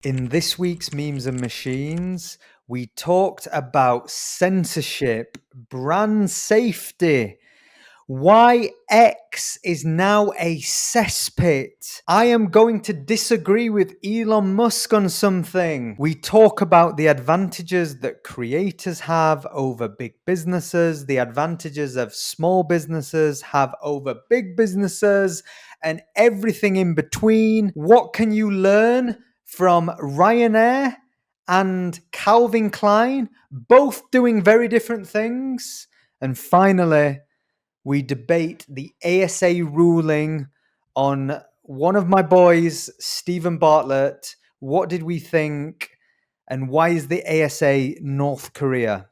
In this week's Memes and Machines, we talked about censorship, brand safety, why X is now a cesspit. I am going to disagree with Elon Musk on something. We talk about the advantages that creators have over big businesses, the advantages of small businesses have over big businesses, and everything in between. What can you learn from Ryanair and Calvin Klein, both doing very different things? And finally, we debate the ASA ruling on one of my boys, Stephen Bartlett. What did we think? And why is the ASA North Korea?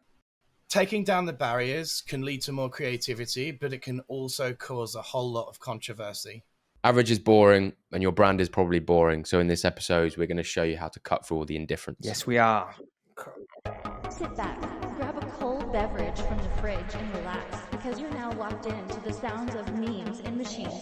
Taking down the barriers can lead to more creativity, but it can also cause a whole lot of controversy. Average is boring, and your brand is probably boring. So in this episode, we're going to show you how to cut through all the indifference. Yes, we are. Sit back, grab a cold beverage from the fridge and relax, because you're now locked into the sounds of memes and machines.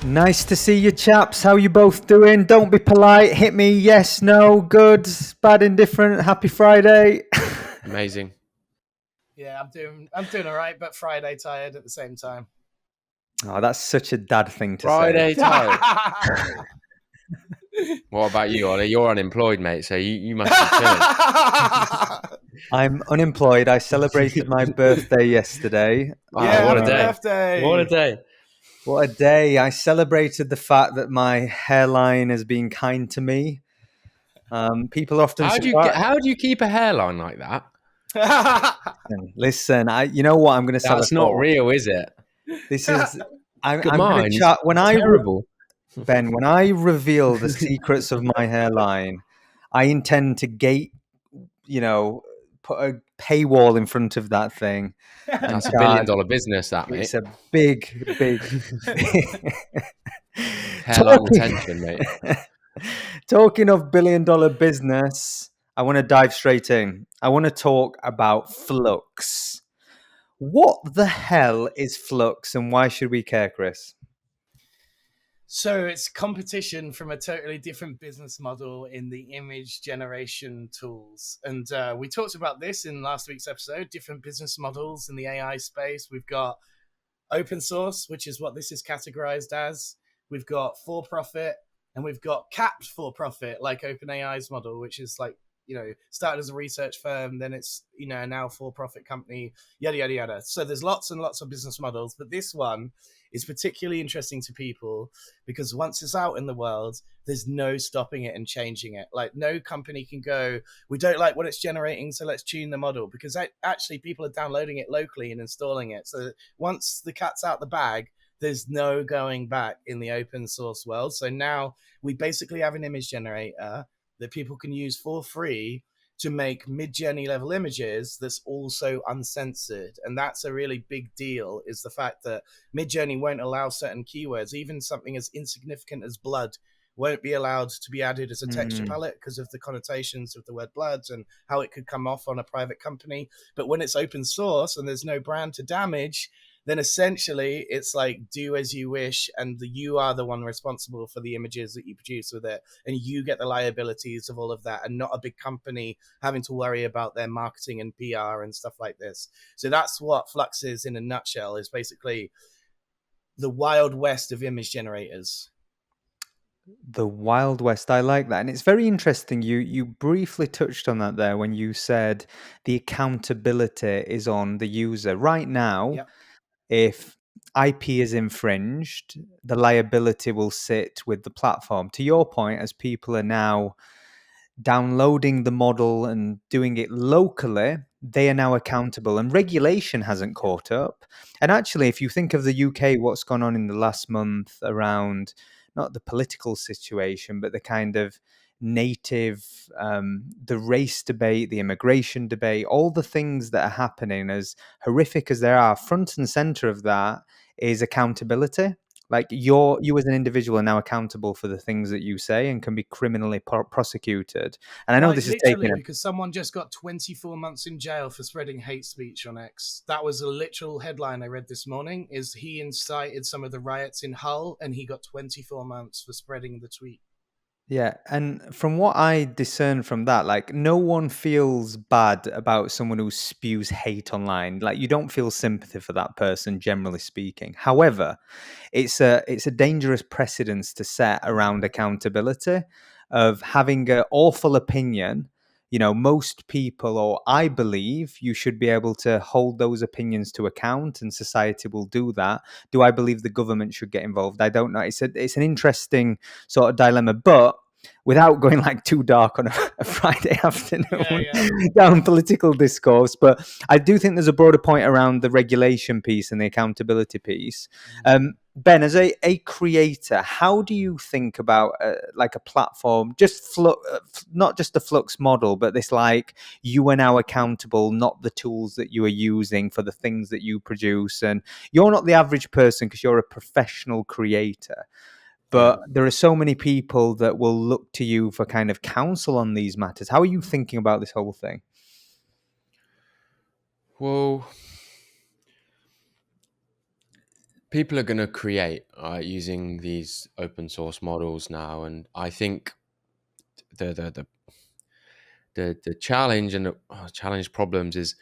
Nice to see you, chaps. How you both doing? Don't be polite. Hit me. Yes, no, good, bad, indifferent. Happy Friday. Amazing. Yeah, I'm doing all right, but Friday tired at the same time. Oh, that's such a dad thing to Friday say. tired. What about you, Ollie? You're unemployed, mate, so you must be chilling. I'm unemployed. I celebrated my birthday yesterday. Yeah, what a happy day. birthday. What a day. What a day. I celebrated the fact that my hairline has been kind to me. People often How do you keep a hairline like that? Listen, you know what I'm going to sell. That's not real, is it? This is I'm Good going mind. to chat when Terrible. Ben, when I reveal the secrets of my hairline, I intend to put a paywall in front of that thing. That's $1 billion business, that, mate. It's a big hairline retention, mate. Talking of $1 billion business, I want to dive straight in. I want to talk about Flux. What the hell is Flux and why should we care, Chris? So it's competition from a totally different business model in the image generation tools. And we talked about this in last week's episode, different business models in the AI space. We've got open source, which is what this is categorized as. We've got for-profit, and we've got capped for-profit, like OpenAI's model, which is like, started as a research firm, then it's, now a for-profit company, yada, yada, yada. So there's lots and lots of business models, but this one is particularly interesting to people because once it's out in the world, there's no stopping it and changing it. Like no company can go, we don't like what it's generating, so let's tune the model, because actually people are downloading it locally and installing it. So once the cat's out the bag, there's no going back in the open source world. So now we basically have an image generator that people can use for free to make mid-journey level images that's also uncensored. And that's a really big deal, is the fact that mid-journey won't allow certain keywords, even something as insignificant as blood won't be allowed to be added as a texture palette because of the connotations of the word blood and how it could come off on a private company. But when it's open source and there's no brand to damage, then essentially it's like do as you wish, and you are the one responsible for the images that you produce with it, and you get the liabilities of all of that, and not a big company having to worry about their marketing and PR and stuff like this. So that's what Flux is in a nutshell, is basically the Wild West of image generators. The Wild West. I like that. And it's very interesting. You briefly touched on that there when you said the accountability is on the user. Right now, Yep. If IP is infringed, the liability will sit with the platform. To your point, as people are now downloading the model and doing it locally, they are now accountable, and regulation hasn't caught up. And actually, if you think of the UK, what's gone on in the last month around not the political situation, but the kind of native, the race debate, the immigration debate, all the things that are happening, as horrific as they are, front and center of that is accountability. Like you as an individual are now accountable for the things that you say and can be criminally prosecuted. And I know Like this is literally, taking because someone just got 24 months in jail for spreading hate speech on X. That was a literal headline I read this morning. Is he incited some of the riots in Hull, and he got 24 months for spreading the tweet. Yeah, and from what I discern from that, like no one feels bad about someone who spews hate online. Like you don't feel sympathy for that person, generally speaking. However, it's a dangerous precedence to set around accountability of having an awful opinion. Most people, or I believe, you should be able to hold those opinions to account, and society will do that. Do I believe the government should get involved? I don't know. It's an interesting sort of dilemma, but without going like too dark on a Friday afternoon down political discourse. But I do think there's a broader point around the regulation piece and the accountability piece. Ben, as a creator, how do you think about like a platform, just not just the Flux model, but this like you are now accountable, not the tools that you are using for the things that you produce, and you're not the average person because you're a professional creator. But there are so many people that will look to you for kind of counsel on these matters. How are you thinking about this whole thing? Well, people are going to create using these open source models now, and I think the challenge and challenge problems is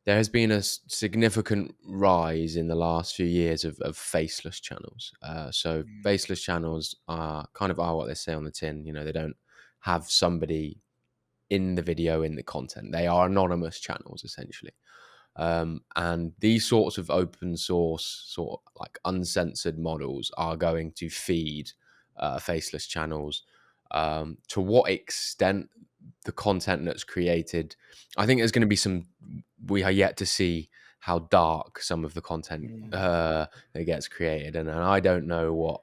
there has been a significant rise in the last few years of faceless channels. So faceless channels are what they say on the tin. They don't have somebody in the video, in the content. They are anonymous channels essentially. And these sorts of open source, sort of like uncensored models are going to feed faceless channels. To what extent the content that's created, I think there's going to be we are yet to see how dark some of the content that gets created. And I don't know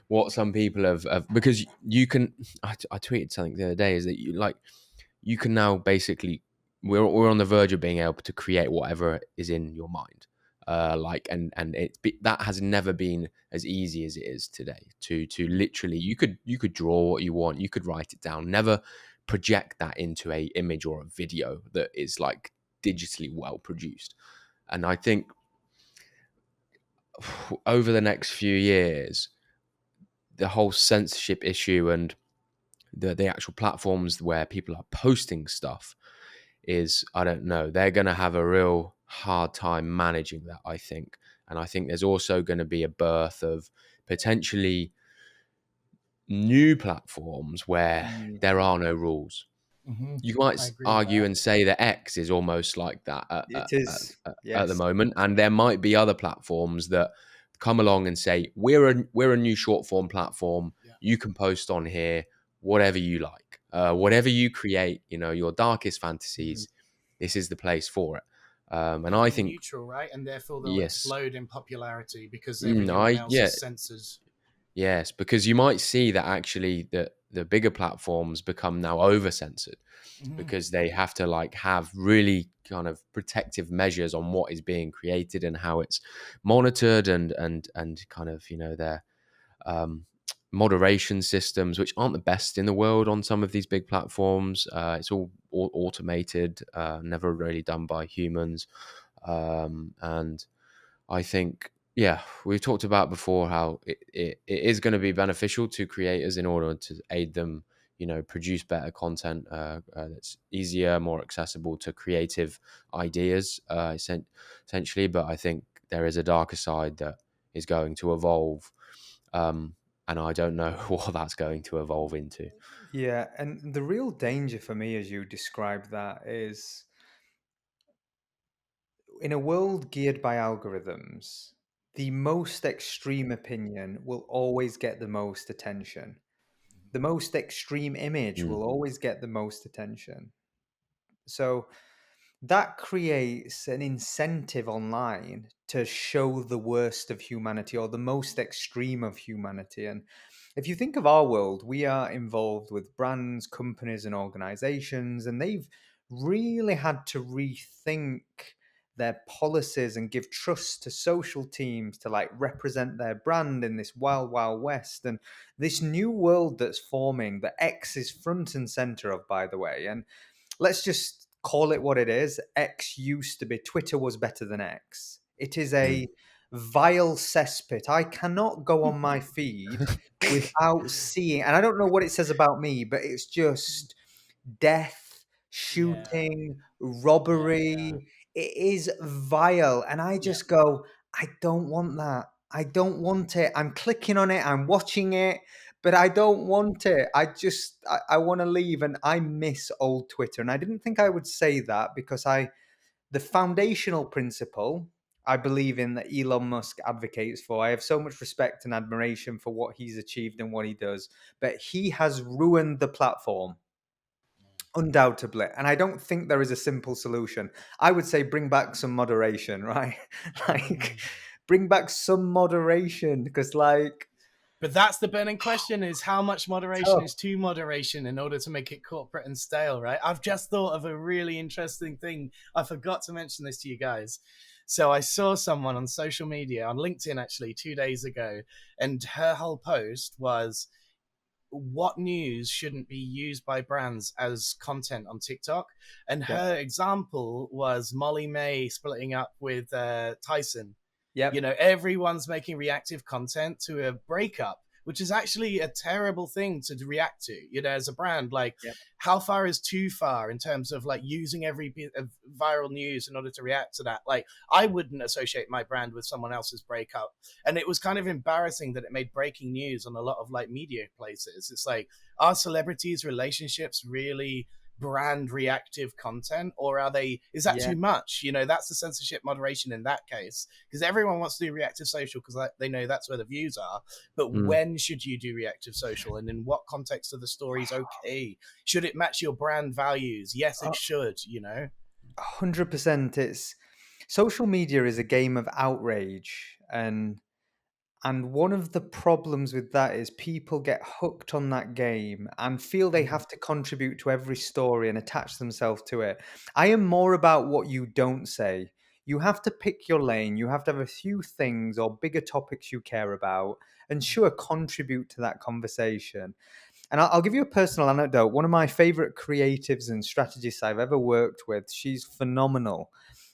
what some people have, because you can, I tweeted something the other day, is that you can now basically, we're on the verge of being able to create whatever is in your mind, that has never been as easy as it is today. To literally, you could draw what you want, you could write it down, never project that into a image or a video that is like digitally well produced. And I think over the next few years, the whole censorship issue and the actual platforms where people are posting stuff is, I don't know, they're going to have a real hard time managing that, I think. And I think there's also going to be a birth of potentially new platforms where there are no rules. You might argue and say that X is almost like that at the moment, and there might be other platforms that come along and say, we're a new short form platform. You can post on here whatever you like, whatever you create, your darkest fantasies. This is the place for it. And I think neutral, right? And therefore they'll yes, explode in popularity because everyone else is censored. Yes, because you might see that actually the bigger platforms become now over censored because they have to have really kind of protective measures on what is being created and how it's monitored, and kind of their moderation systems, which aren't the best in the world on some of these big platforms. It's all automated, never really done by humans, and I think, we've talked about before how it is going to be beneficial to creators in order to aid them, produce better content that's easier, more accessible to creative ideas, essentially. But I think there is a darker side that is going to evolve, and I don't know what that's going to evolve into. Yeah, and the real danger for me, as you described that, is in a world geared by algorithms, the most extreme opinion will always get the most attention. The most extreme image will always get the most attention. So that creates an incentive online to show the worst of humanity or the most extreme of humanity. And if you think of our world, we are involved with brands, companies, and organizations, and they've really had to rethink their policies and give trust to social teams to like represent their brand in this wild, wild west. And this new world that's forming that X is front and center of, by the way. And let's just call it what it is. X used to be, Twitter was better than X. It is a vile cesspit. I cannot go on my feed without seeing, and I don't know what it says about me, but it's just death, shooting, robbery. It is vile. And I just go, I don't want that. I don't want it. I'm clicking on it, I'm watching it, but I don't want it. I want to leave. And I miss old Twitter. And I didn't think I would say that because the foundational principle I believe in that Elon Musk advocates for. I have so much respect and admiration for what he's achieved and what he does, but he has ruined the platform. Undoubtedly. And I don't think there is a simple solution. I would say bring back some moderation, right? Like bring back some moderation because but that's the burning question, is how much moderation tough. is too moderation in order to make it corporate and stale, right? I've just thought of a really interesting thing. I forgot to mention this to you guys. So I saw someone on social media, on LinkedIn actually, 2 days ago, and her whole post was, what news shouldn't be used by brands as content on TikTok? And her example was Molly May splitting up with Tyson. Yep. You know, everyone's making reactive content to a breakup, which is actually a terrible thing to react to, you know, as a brand. Like, how far is too far in terms of like using every bit of viral news in order to react to that? Like, I wouldn't associate my brand with someone else's breakup. And it was kind of embarrassing that it made breaking news on a lot of like media places. It's like, are celebrities' relationships really brand reactive content, or is that too much? You know, that's the censorship moderation in that case, because everyone wants to do reactive social because they know that's where the views are. But when should you do reactive social, and in what context are the stories okay? Should it match your brand values? Yes, it should. You know, 100%. It's social media is a game of outrage, and one of the problems with that is people get hooked on that game and feel they have to contribute to every story and attach themselves to it. I am more about what you don't say. You have to pick your lane. You have to have a few things or bigger topics you care about and sure, contribute to that conversation. And I'll give you a personal anecdote. One of my favorite creatives and strategists I've ever worked with, she's phenomenal.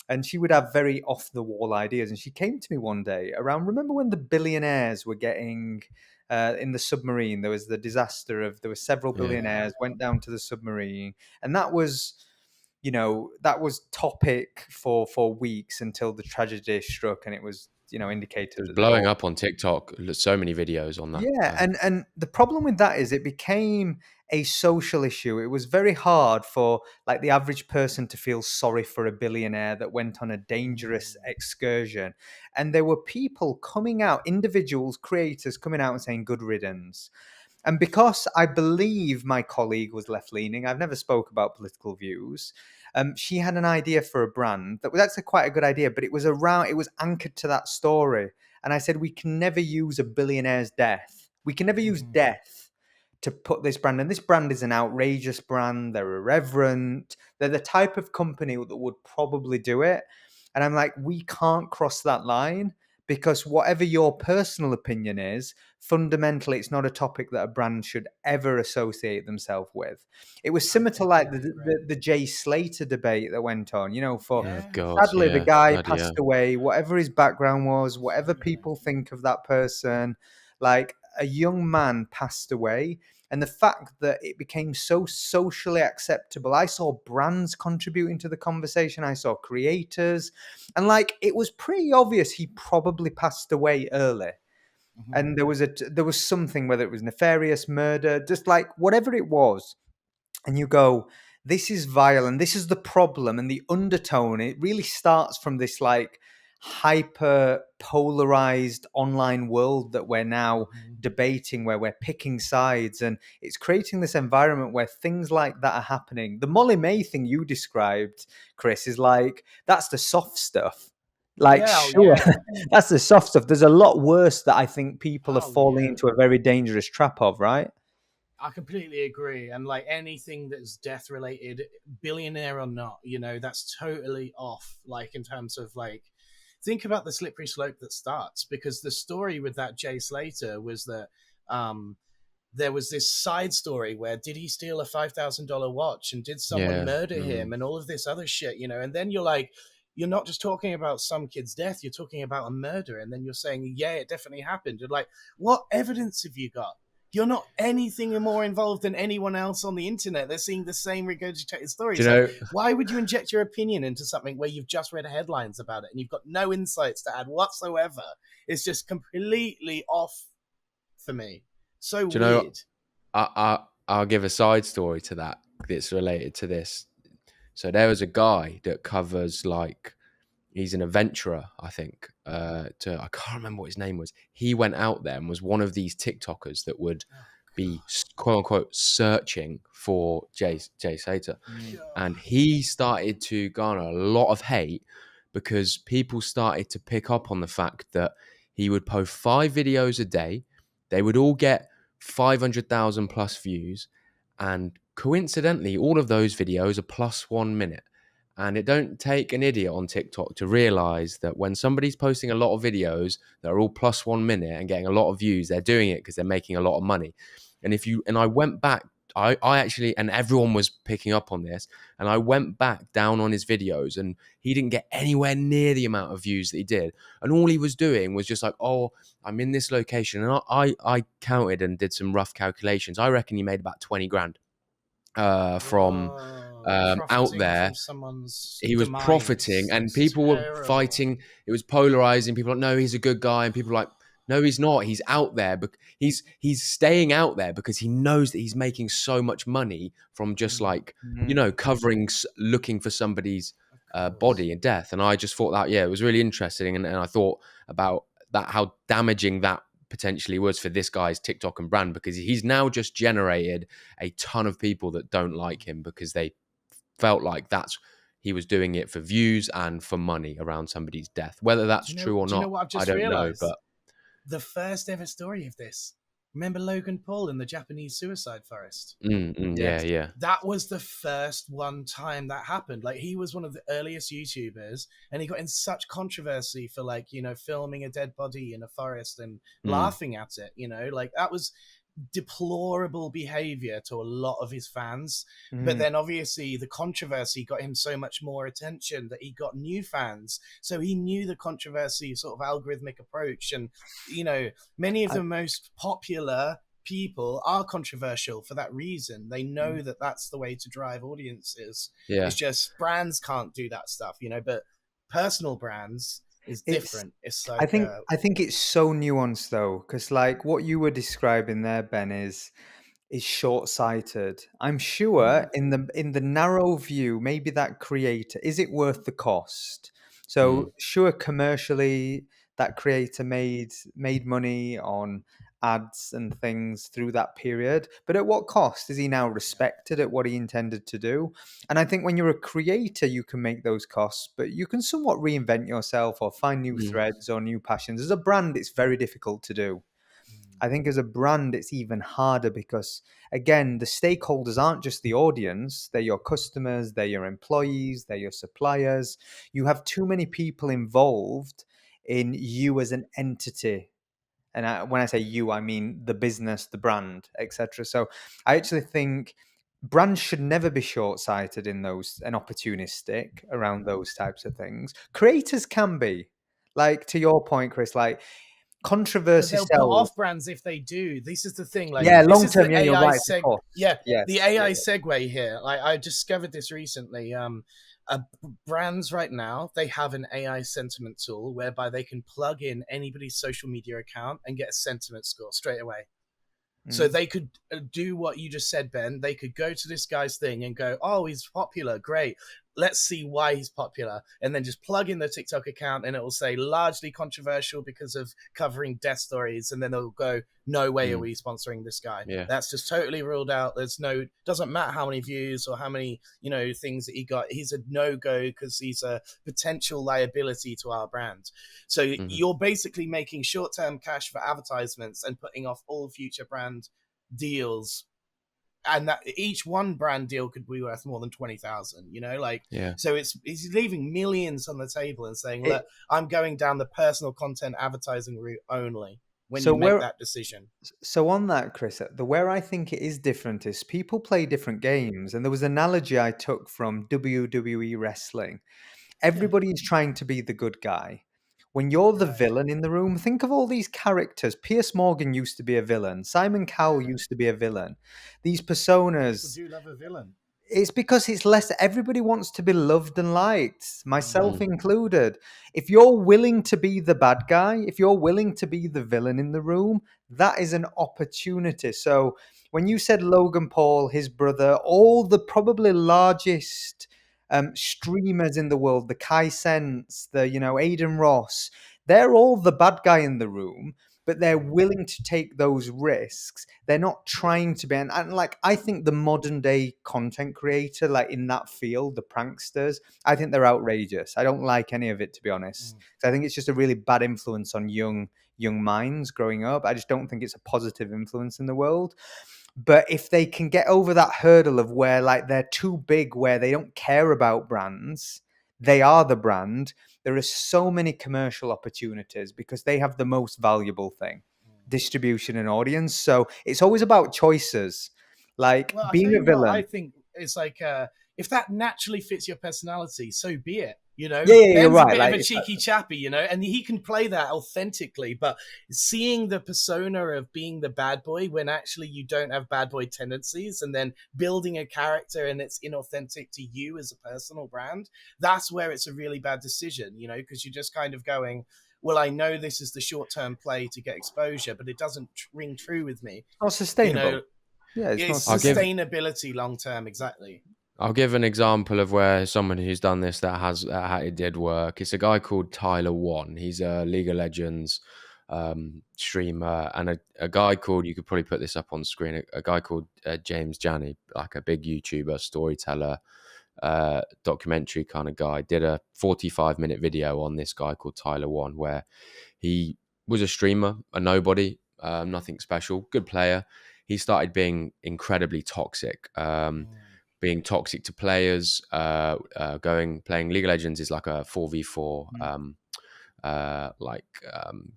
And she would have very off the wall ideas. And she came to me one day around, remember when the billionaires were getting in the submarine? There was the disaster of, there were several billionaires went down to the submarine. And that was, you know, that was topic for weeks until the tragedy struck. And it was, you know, indicated It was that blowing up on TikTok. So many videos on that. yeah, and the problem with that is it became a social issue. It was very hard for like the average person to feel sorry for a billionaire that went on a dangerous excursion. And there were people coming out, individuals, creators coming out and saying good riddance. And because I believe my colleague was left-leaning, I've never spoke about political views. She had an idea for a brand that was actually quite a good idea, but it was anchored to that story. And I said, we can never use a billionaire's death. We can never use death to put this brand. And this brand is an outrageous brand. They're irreverent. They're the type of company that would probably do it. And I'm like, we can't cross that line because whatever your personal opinion is, fundamentally, it's not a topic that a brand should ever associate themselves with. It was similar to like the Jay Slater debate that went on, you know, sadly, the guy passed away, whatever his background was, whatever people think of that person, like a young man passed away. And the fact that it became so socially acceptable, I saw brands contributing to the conversation. I saw creators, and like it was pretty obvious he probably passed away early. And there was something, whether it was nefarious murder, just like whatever it was. And you go, this is vile, and this is the problem. And the undertone, it really starts from this like hyper polarized online world that we're now debating, where we're picking sides, and it's creating this environment where things like that are happening. The Molly May thing you described, Chris, is like, that's the soft stuff. Like, that's the soft stuff. There's a lot worse that I think people are falling into a very dangerous trap of, right? I completely agree. And like anything that's death related, billionaire or not, that's totally off. Like in terms of like, think about the slippery slope that starts, because the story with that Jay Slater was that there was this side story where did he steal a $5,000 watch and did someone murder him and all of this other shit, and then you're like, you're not just talking about some kid's death, you're talking about a murder. And then you're saying, yeah, it definitely happened. You're like, what evidence have you got? You're not anything more involved than anyone else on the internet. They're seeing the same regurgitated stories. Like, why would you inject your opinion into something where you've just read headlines about it and you've got no insights to add whatsoever? It's just completely off for me. So weird. I'll give a side story to that that's related to this. So there was a guy that covers like, he's an adventurer, I think. I can't remember what his name was. He went out there and was one of these TikTokers that would be quote unquote searching for Jay Slater, and he started to garner a lot of hate because people started to pick up on the fact that he would post 5 videos a day. They would all get 500,000 plus views, and coincidentally, all of those videos are plus 1 minute. And it don't take an idiot on TikTok to realize that when somebody's posting a lot of videos that are all plus 1 minute and getting a lot of views, they're doing it because they're making a lot of money. And I went back, I actually, and everyone was picking up on this, and I went back down on his videos and he didn't get anywhere near the amount of views that he did. And all he was doing was just like, oh, I'm in this location. And I counted and did some rough calculations. I reckon he made about 20 grand from out there. He was profiting, and people were fighting. It was polarizing. People were like, no, he's a good guy, and people were like, no, he's not. He's out there, but he's staying out there because he knows that he's making so much money from just like covering, looking for somebody's body and death. And I just thought that it was really interesting, and I thought about that, how damaging that potentially was for this guy's TikTok and brand, because he's now just generated a ton of people that don't like him because they felt like he was doing it for views and for money around somebody's death. Whether that's true or not, I don't know. But the first ever story of this, remember Logan Paul in the Japanese suicide forest? Yeah. That was the first one time that happened. Like, he was one of the earliest YouTubers, and he got in such controversy for like, filming a dead body in a forest and laughing at it, like that was deplorable behavior to a lot of his fans. But then obviously the controversy got him so much more attention that he got new fans, so he knew the controversy sort of algorithmic approach. And many of the most popular people are controversial for that reason. They know that that's the way to drive audiences. It's just brands can't do that stuff, but personal brands is different. It's like, I think it's so nuanced though, because like what you were describing there, Ben, is short-sighted. I'm sure in the narrow view, maybe that creator, is it worth the cost? So sure, commercially that creator made money on ads and things through that period, but at what cost? Is he now respected at what he intended to do? And I think when you're a creator, you can make those costs, but you can somewhat reinvent yourself or find new threads or new passions. As a brand, it's very difficult to do. I think as a brand, it's even harder because, again, the stakeholders aren't just the audience. They're your customers, they're your employees, they're your suppliers. You have too many people involved in you as an entity. And when I say you, I mean the business, the brand, etc. So I actually think brands should never be short-sighted in those and opportunistic around those types of things. Creators can be. Like, to your point, Chris, like, controversy sells. They'll put off brands if they do. This is the thing. Like, long term, you're right. The AI segue here. Like, I discovered this recently. Brands right now, they have an AI sentiment tool whereby they can plug in anybody's social media account and get a sentiment score straight away. So they could do what you just said, Ben. They could go to this guy's thing and go, oh, he's popular. Great. Let's see why he's popular. And then just plug in the TikTok account and it will say largely controversial because of covering death stories. And then it'll go, no way are we sponsoring this guy. That's just totally ruled out. Doesn't matter how many views or how many, things that he got. He's a no-go because he's a potential liability to our brand. So you're basically making short-term cash for advertisements and putting off all future brand deals and that each one brand deal could be worth more than 20,000, you know, like, Yeah. so he's leaving millions on the table and saying, look, It, I'm going down the personal content advertising route only when so you make where that decision. So on that, Chris, the where I think it is different is people play different games, and there was an analogy I took from WWE wrestling. Everybody is trying to be the good guy. When you're the Right. villain in the room, think of all these characters. Pierce Morgan used to be a villain. Simon Cowell Yeah. used to be a villain. These People personas, do love a villain. it's because it's less, everybody wants to be loved and liked, myself included. If you're willing to be the bad guy, if you're willing to be the villain in the room, that is an opportunity. So when you said Logan Paul, his brother, all the probably largest streamers in the world, the Kai Sense, the Aiden Ross, they're all the bad guy in the room, but they're willing to take those risks. They're not trying to be, and like, I think the modern day content creator, like in that field, the pranksters, I think they're outrageous. I don't like any of it, to be honest. So I think it's just a really bad influence on young minds growing up. I just don't think it's a positive influence in the world. But if they can get over that hurdle of where like they're too big, where they don't care about brands, they are the brand, there are so many commercial opportunities because they have the most valuable thing, distribution and audience. So it's always about choices. Like Well, I'll tell being a you what I villain. think is like, if that naturally fits your personality, so be it. You know, Yeah, you're Ben's a right. bit Like, of a cheeky chappy, you know, and he can play that authentically. But seeing the persona of being the bad boy when actually you don't have bad boy tendencies, and then building a character and it's inauthentic to you as a personal brand, that's where it's a really bad decision, you know, because you're just kind of going, well, I know this is the short-term play to get exposure, but it doesn't ring true with me. not sustainable. You know, Yeah, it's not it's sustainable. sustainability long term, exactly. I'll give an example of where someone who's done this it did work. It's a guy called Tyler One. He's a League of Legends streamer, and a guy called, you could probably put this up on screen, a guy called James Janney, like a big YouTuber, storyteller, documentary kind of guy, did a 45-minute video on this guy called Tyler One, where he was a streamer, a nobody, nothing special, good player. He started being incredibly toxic. Being toxic to players, playing League of Legends is like a 4v4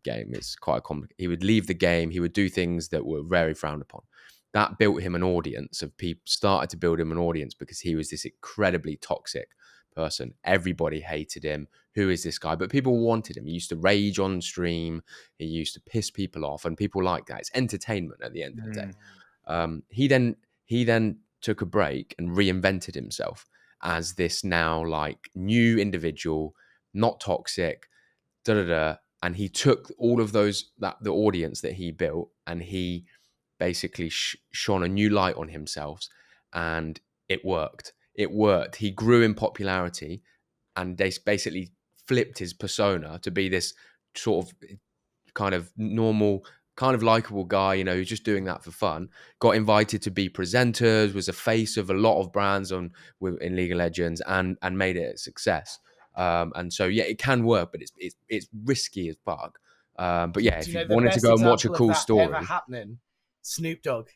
game. It's quite complicated. He would leave the game. He would do things that were very frowned upon. That built him an audience of people. Started to build him an audience because he was this incredibly toxic person. Everybody hated him. Who is this guy? But people wanted him. He used to rage on stream. He used to piss people off, and people like that. It's entertainment at the end of the day. He then took a break and reinvented himself as this now like new individual, not toxic, and he took all of those, the audience that he built, and he basically shone a new light on himself, and it worked. He grew in popularity, and they basically flipped his persona to be this sort of kind of normal, kind of likable guy, you know, who's just doing that for fun. Got invited to be presenters, was a face of a lot of brands in League of Legends, and made it a success. And so yeah, it can work, but it's risky as fuck. But yeah, if you The wanted to best go and watch a example of cool that ever story, happening? Snoop Dogg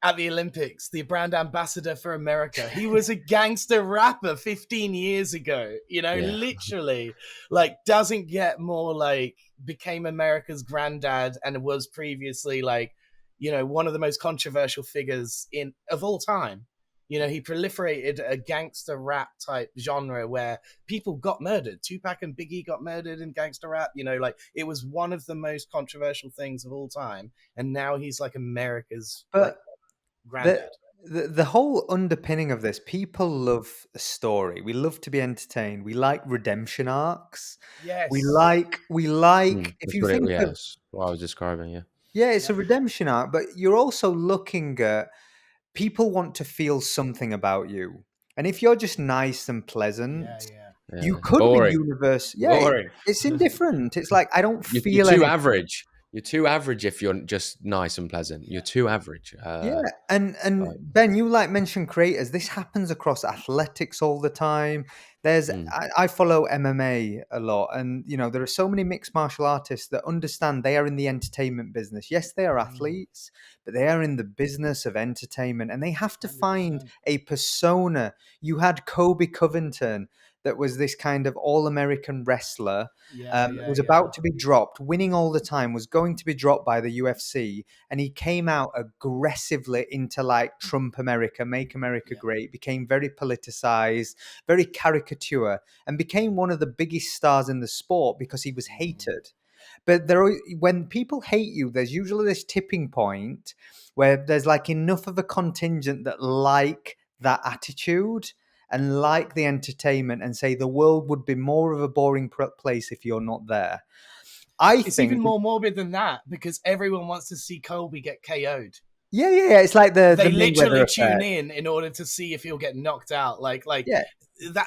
at the Olympics, the brand ambassador for America. He was a gangster rapper 15 years ago, you know, Yeah. literally, like, doesn't get more, like, became America's granddad and was previously, like, you know, one of the most controversial figures of all time. You know, he proliferated a gangster rap type genre where people got murdered. Tupac and Biggie got murdered in gangster rap. You know, like, it was one of the most controversial things of all time. And now he's like America's like granddad. The whole underpinning of this, people love a story. We love to be entertained. We like redemption arcs. Yes. We like if that's you what think of, that's what I was describing. Yeah. yeah, it's a redemption arc, but you're also looking at, people want to feel something about you. And if you're just nice and pleasant, Yeah. you Yeah. could be Boring. universe. Yeah, Boring. it's indifferent. It's like, I don't You're feel too anything. average. You're too average if you're just nice and pleasant. You're too average. Yeah, and Like, Ben, you like mentioned creators. This happens across athletics all the time. There's mm, I follow MMA a lot, and there are so many mixed martial artists that understand they are in the entertainment business. Yes, they are athletes, but they are in the business of entertainment, and they have to find 100%. a persona. You had Kobe Covington, that was this kind of all-American wrestler, Yeah, that yeah, was yeah. about to be dropped, winning all the time, was going to be dropped by the UFC, and he came out aggressively into like Trump America, make America Yeah. great, became very politicized, very caricature, and became one of the biggest stars in the sport because he was hated. But when people hate you, there's usually this tipping point where there's like enough of a contingent that like that attitude and like the entertainment and say the world would be more of a boring place if you're not there. I It's even think, more morbid than that because everyone wants to see Colby get KO'd. yeah, it's like the They Mayweather literally tune effect. in order to see if he'll get knocked out. Like Yeah,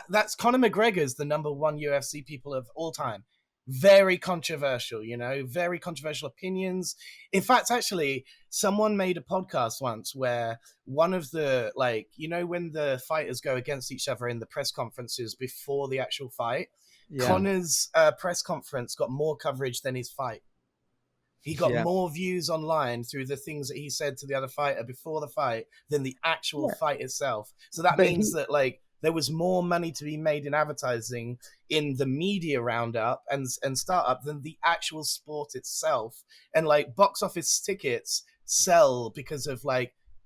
that's Conor McGregor's the number one UFC people of all time. Very controversial, very controversial opinions. In fact, actually, someone made a podcast once where one of the when the fighters go against each other in the press conferences before the actual fight, yeah, Conor's press conference got more coverage than his fight. He got yeah, more views online through the things that he said to the other fighter before the fight than the actual yeah. fight itself. So that But means he, that there was more money to be made in advertising in the media roundup and startup than the actual sport itself. And box office tickets sell because of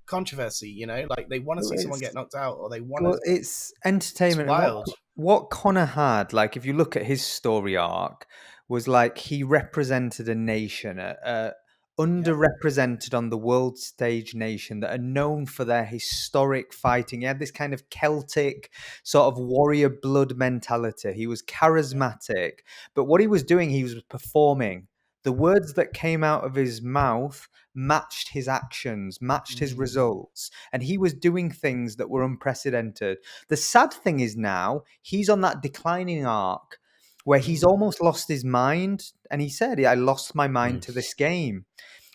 controversy, they want to well, see someone get knocked out or they want to. it's It's entertainment, and wild. what Connor had, like, if you look at his story arc, was like he represented a nation, a Yeah. underrepresented on the world stage nation that are known for their historic fighting. He had this kind of Celtic sort of warrior blood mentality. He was Yeah. charismatic, but what he was doing, he was performing. The words that came out of his mouth matched his actions, matched his results, and he was doing things that were unprecedented. The sad thing is now he's on that declining arc where he's almost lost his mind. And he said, I lost my mind to this game.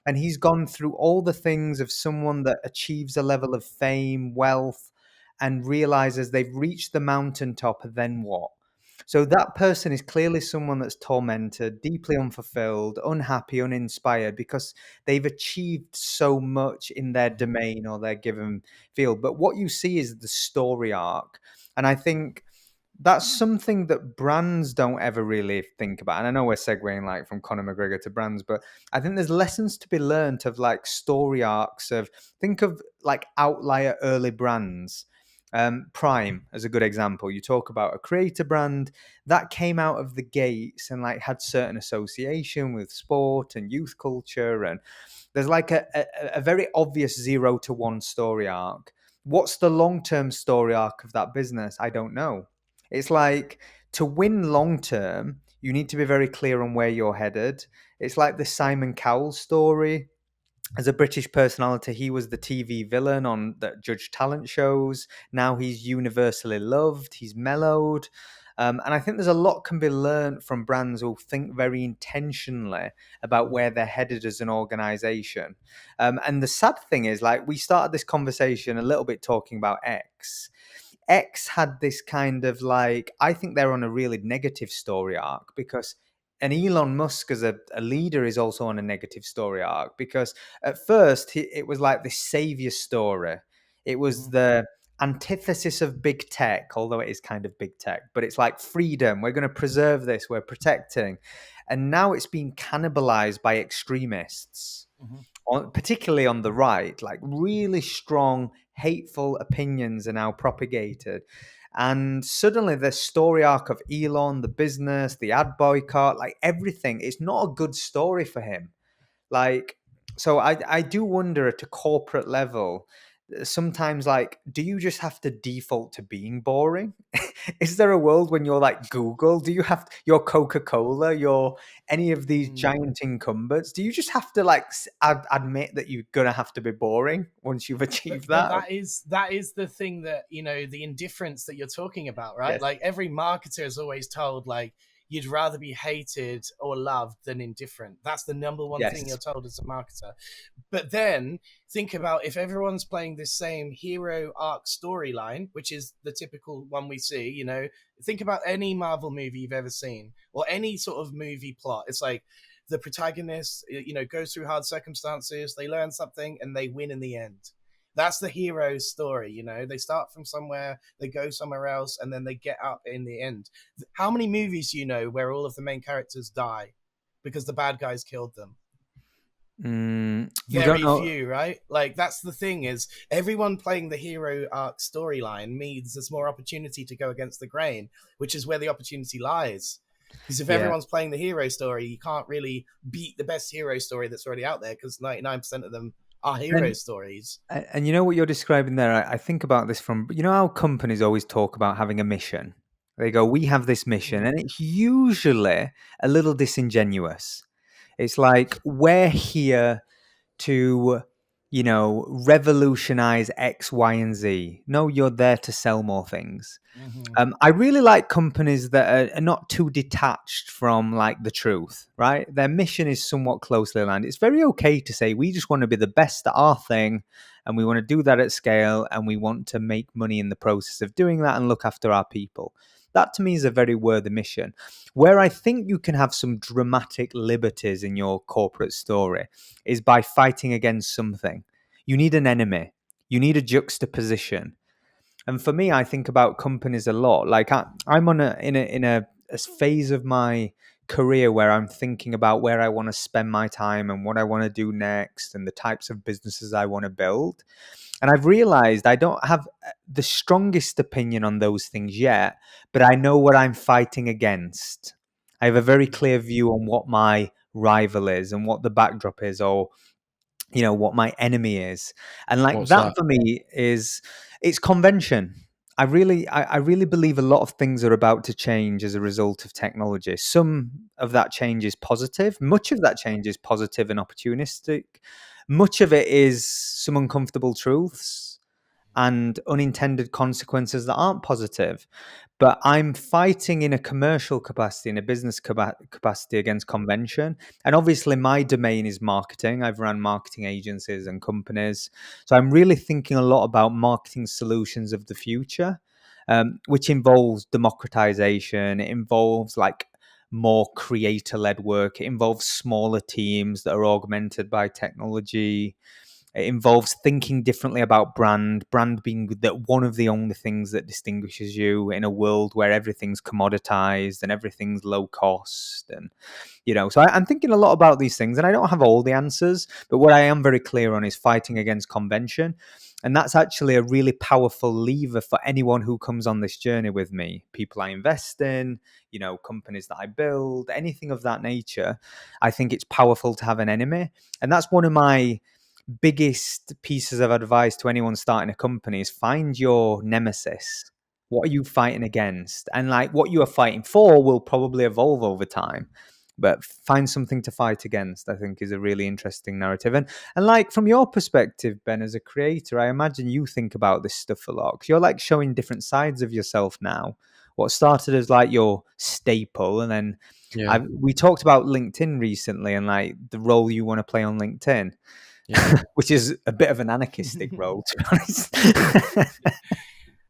And he's gone through all the things of someone that achieves a level of fame, wealth, and realizes they've reached the mountaintop, and then what? So that person is clearly someone that's tormented, deeply unfulfilled, unhappy, uninspired because they've achieved so much in their domain or their given field. But what you see is the story arc. And I think that's something that brands don't ever really think about. And I know we're segueing like from Conor McGregor to brands, but I think there's lessons to be learned of like story arcs of think of like outlier early brands. Prime as a good example. You talk about a creator brand that came out of the gates and like had certain association with sport and youth culture, and there's like a very obvious 0 to 1 story arc. What's the long-term story arc of that business? I don't know. It's like to win long term, you need to be very clear on where you're headed. It's like the Simon Cowell story. As a British personality, he was the TV villain on the Judge Talent shows. Now he's universally loved. He's mellowed. And I think there's a lot can be learned from brands who think very intentionally about where they're headed as an organization. And the sad thing is, like, we started this conversation a little bit talking about X. X had this kind of like, I think they're on a really negative story arc because, and Elon Musk as a leader is also on a negative story arc because at first it was like this savior story. It was the antithesis of big tech, although it is kind of big tech, but it's like freedom. We're going to preserve this, we're protecting. And now it's been cannibalized by extremists particularly on the right, like really strong, hateful opinions are now propagated. And suddenly the story arc of Elon, the business, the ad boycott, like everything, it's not a good story for him. Like, so I do wonder at a corporate level, sometimes like, do you just have to default to being boring? Is there a world when you're like Google? Do you have your Coca-Cola, your any of these giant incumbents? Do you just have to like admit that you're gonna have to be boring once you've achieved But that? that is the thing that the indifference that you're talking about, right? Yes. Like every marketer is always told, like, you'd rather be hated or loved than indifferent. That's the number one thing you're Yes. told as a marketer. But then think about if everyone's playing this same hero arc storyline, which is the typical one we see, you know, think about any Marvel movie you've ever seen or any sort of movie plot. It's like the protagonist, you know, goes through hard circumstances, they learn something, and they win in the end. That's the hero's story, you know. They start from somewhere, they go somewhere else, and then they get up in the end. How many movies do you know where all of the main characters die because the bad guys killed them? We don't Very know. few, right? Like that's the thing is everyone playing the hero arc storyline means there's more opportunity to go against the grain, which is where the opportunity lies. Because if Yeah. everyone's playing the hero story, you can't really beat the best hero story that's already out there because 99% of them are hero And- stories. And you know what you're describing there? I think about this from, you know how companies always talk about having a mission? They go, we have this mission, and it's usually a little disingenuous. It's like, we're here to, you know, revolutionize X, Y, and Z. No, you're there to sell more things. I really like companies that are not too detached from like the truth, right? Their mission is somewhat closely aligned. It's very okay to say we just want to be the best at our thing, and we want to do that at scale, and we want to make money in the process of doing that and look after our people. That to me is a very worthy mission. Where I think you can have some dramatic liberties in your corporate story is by fighting against something. You need an enemy. You need a juxtaposition. And for me, I think about companies a lot. Like I'm in a phase of my career where I'm thinking about where I want to spend my time and what I want to do next and the types of businesses I want to build. And I've realized I don't have the strongest opinion on those things yet, but I know what I'm fighting against. I have a very clear view on what my rival is and what the backdrop is, or you know what my enemy is. And like What's that that? for me is, it's convention. I really believe a lot of things are about to change as a result of technology. Some of that change is positive, much of that change is positive and opportunistic, much of it is some uncomfortable truths and unintended consequences that aren't positive. But I'm fighting in a commercial capacity, in a business capacity against convention. And obviously, my domain is marketing. I've run marketing agencies and companies. So I'm really thinking a lot about marketing solutions of the future, which involves democratization. It involves like more creator led work. It involves smaller teams that are augmented by technology. It involves thinking differently about brand being that one of the only things that distinguishes you in a world where everything's commoditized and everything's low cost. And, you know, so I'm thinking a lot about these things, and I don't have all the answers, but what I am very clear on is fighting against convention. And that's actually a really powerful lever for anyone who comes on this journey with me. People I invest in, you know, companies that I build, anything of that nature. I think it's powerful to have an enemy. And that's one of my biggest pieces of advice to anyone starting a company is find your nemesis. What are you fighting against? And like what you are fighting for will probably evolve over time. But find something to fight against, I think, is a really interesting narrative. And like from your perspective, Ben, as a creator, I imagine you think about this stuff a lot because you're like showing different sides of yourself now. What started as like your staple, and then Yeah. we talked about LinkedIn recently and like the role you want to play on LinkedIn. Yeah. Which is a bit of an anarchistic role, to be honest.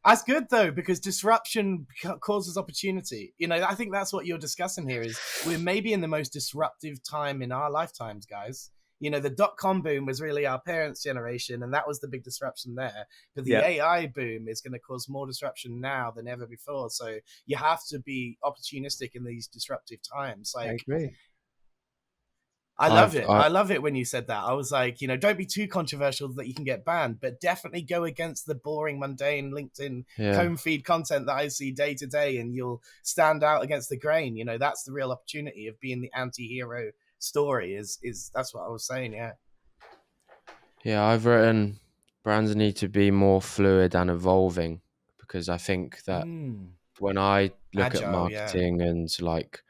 That's good though, because disruption causes opportunity. You know, I think that's what you're discussing here is we're maybe in the most disruptive time in our lifetimes, guys. You know, the dot-com boom was really our parents' generation, and that was the big disruption there. But the Yeah. AI boom is going to cause more disruption now than ever before. So you have to be opportunistic in these disruptive times. I Like, agree. I love it. I love it when you said that. I was like, you know, don't be too controversial that you can get banned, but definitely go against the boring, mundane LinkedIn home feed content that I see day to day, and you'll stand out against the grain. You know, that's the real opportunity of being the anti-hero story. Is that's what I was saying? Yeah. Yeah, I've written brands need to be more fluid and evolving, because I think that when I look at Agile, marketing and like,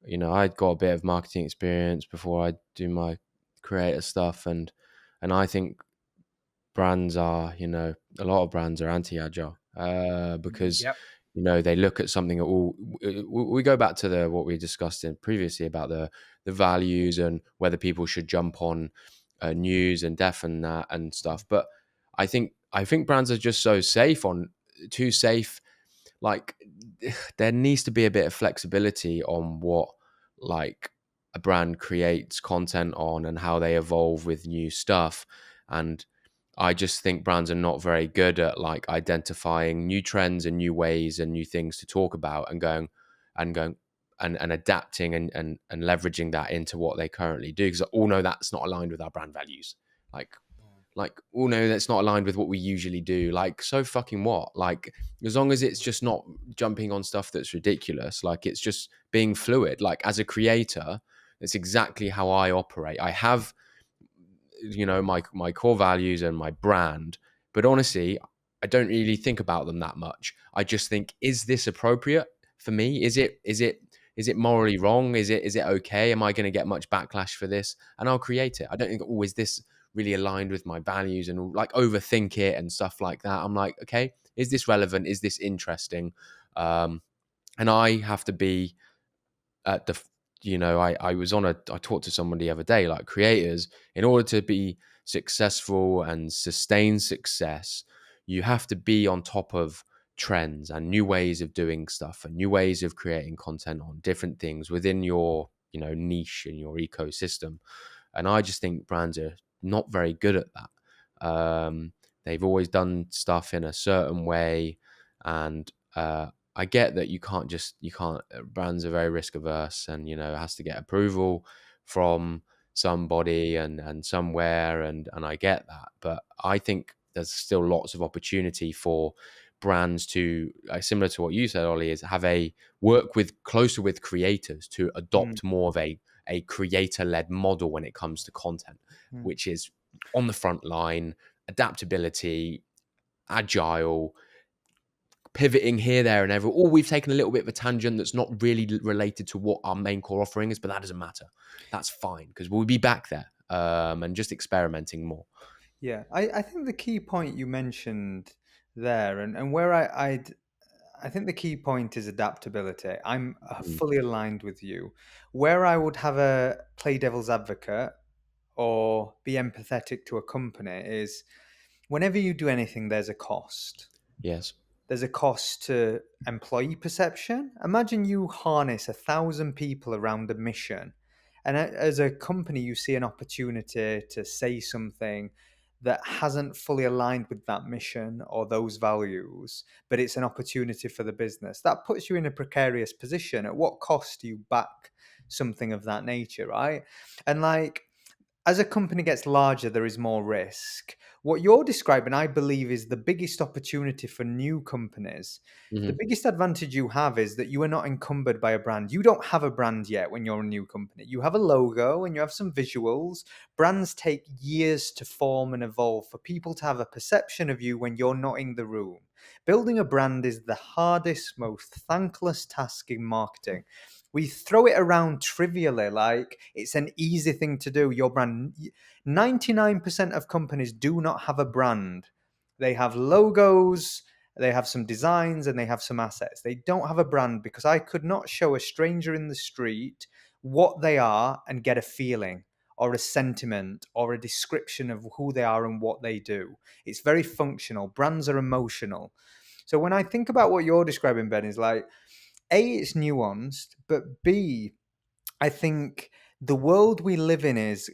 you know, I'd got a bit of marketing experience before I do my creator stuff, and I think brands are, you know, a lot of brands are anti-agile because Yep. They look at something. We go back to what we discussed in previously about the values and whether people should jump on news and def and that and stuff. But I think brands are just too safe. Like there needs to be a bit of flexibility on what like a brand creates content on and how they evolve with new stuff. And I just think brands are not very good at like identifying new trends and new ways and new things to talk about and going and adapting and leveraging that into what they currently do, because all know that's not aligned with our brand values. Like all know that's not aligned with what we usually do. Like, so fucking what? Like, as long as it's just not jumping on stuff that's ridiculous, like it's just being fluid. Like as a creator, it's exactly how I operate. I have my core values and my brand, but honestly I don't really think about them that much. I just think, is this appropriate for me? Is it morally wrong? Is it okay? Am I going to get much backlash for this? And I'll create it. I don't think, oh, is this really aligned with my values, and like overthink it and stuff like that. I'm like, okay, is this relevant? Is this interesting? And I have to be at the I talked to someone the other day, like creators, in order to be successful and sustain success, you have to be on top of trends and new ways of doing stuff and new ways of creating content on different things within your niche and your ecosystem. And I just think brands are not very good at that. They've always done stuff in a certain way, and I get that you can't brands are very risk averse, and it has to get approval from somebody and somewhere, and I get that. But I think there's still lots of opportunity for brands to, similar to what you said, Ollie, is have work closer with creators to adopt more of a creator-led model when it comes to content, which is on the front line, adaptability, agile, pivoting here, there, and everywhere. Or we've taken a little bit of a tangent that's not really related to what our main core offering is, but that doesn't matter. That's fine, because we'll be back there and just experimenting more. Yeah, I think the key point you mentioned there, and where I think the key point is adaptability. I'm fully aligned with you. Where I would have a play devil's advocate or be empathetic to a company is whenever you do anything, there's a cost. Yes. There's a cost to employee perception. Imagine you harness 1,000 people around a mission, and as a company, you see an opportunity to say something that hasn't fully aligned with that mission or those values, but it's an opportunity for the business. That puts you in a precarious position. At what cost do you back something of that nature, right? And like, as a company gets larger, there is more risk. What you're describing, I believe, is the biggest opportunity for new companies. The biggest advantage you have is that you are not encumbered by a brand. You don't have a brand yet when you're a new company. You have a logo and you have some visuals. Brands take years to form and evolve for people to have a perception of you when you're not in the room. Building a brand is the hardest, most thankless task in marketing. We throw it around trivially, like it's an easy thing to do. Your brand, 99% of companies do not have a brand. They have logos, they have some designs, and they have some assets. They don't have a brand because I could not show a stranger in the street what they are and get a feeling or a sentiment or a description of who they are and what they do. It's very functional. Brands are emotional. So when I think about what you're describing, Ben, is like, A, it's nuanced, but B, I think the world we live in is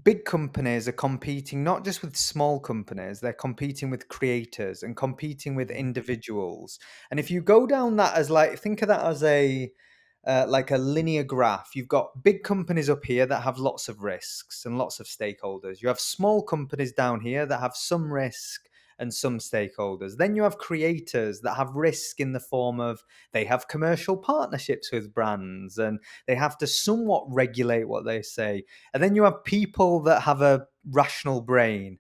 big companies are competing not just with small companies, they're competing with creators and competing with individuals. And if you go down that as like, think of that as like a linear graph. You've got big companies up here that have lots of risks and lots of stakeholders. You have small companies down here that have some risk and some stakeholders. Then you have creators that have risk in the form of they have commercial partnerships with brands and they have to somewhat regulate what they say. And then you have people that have a rational brain.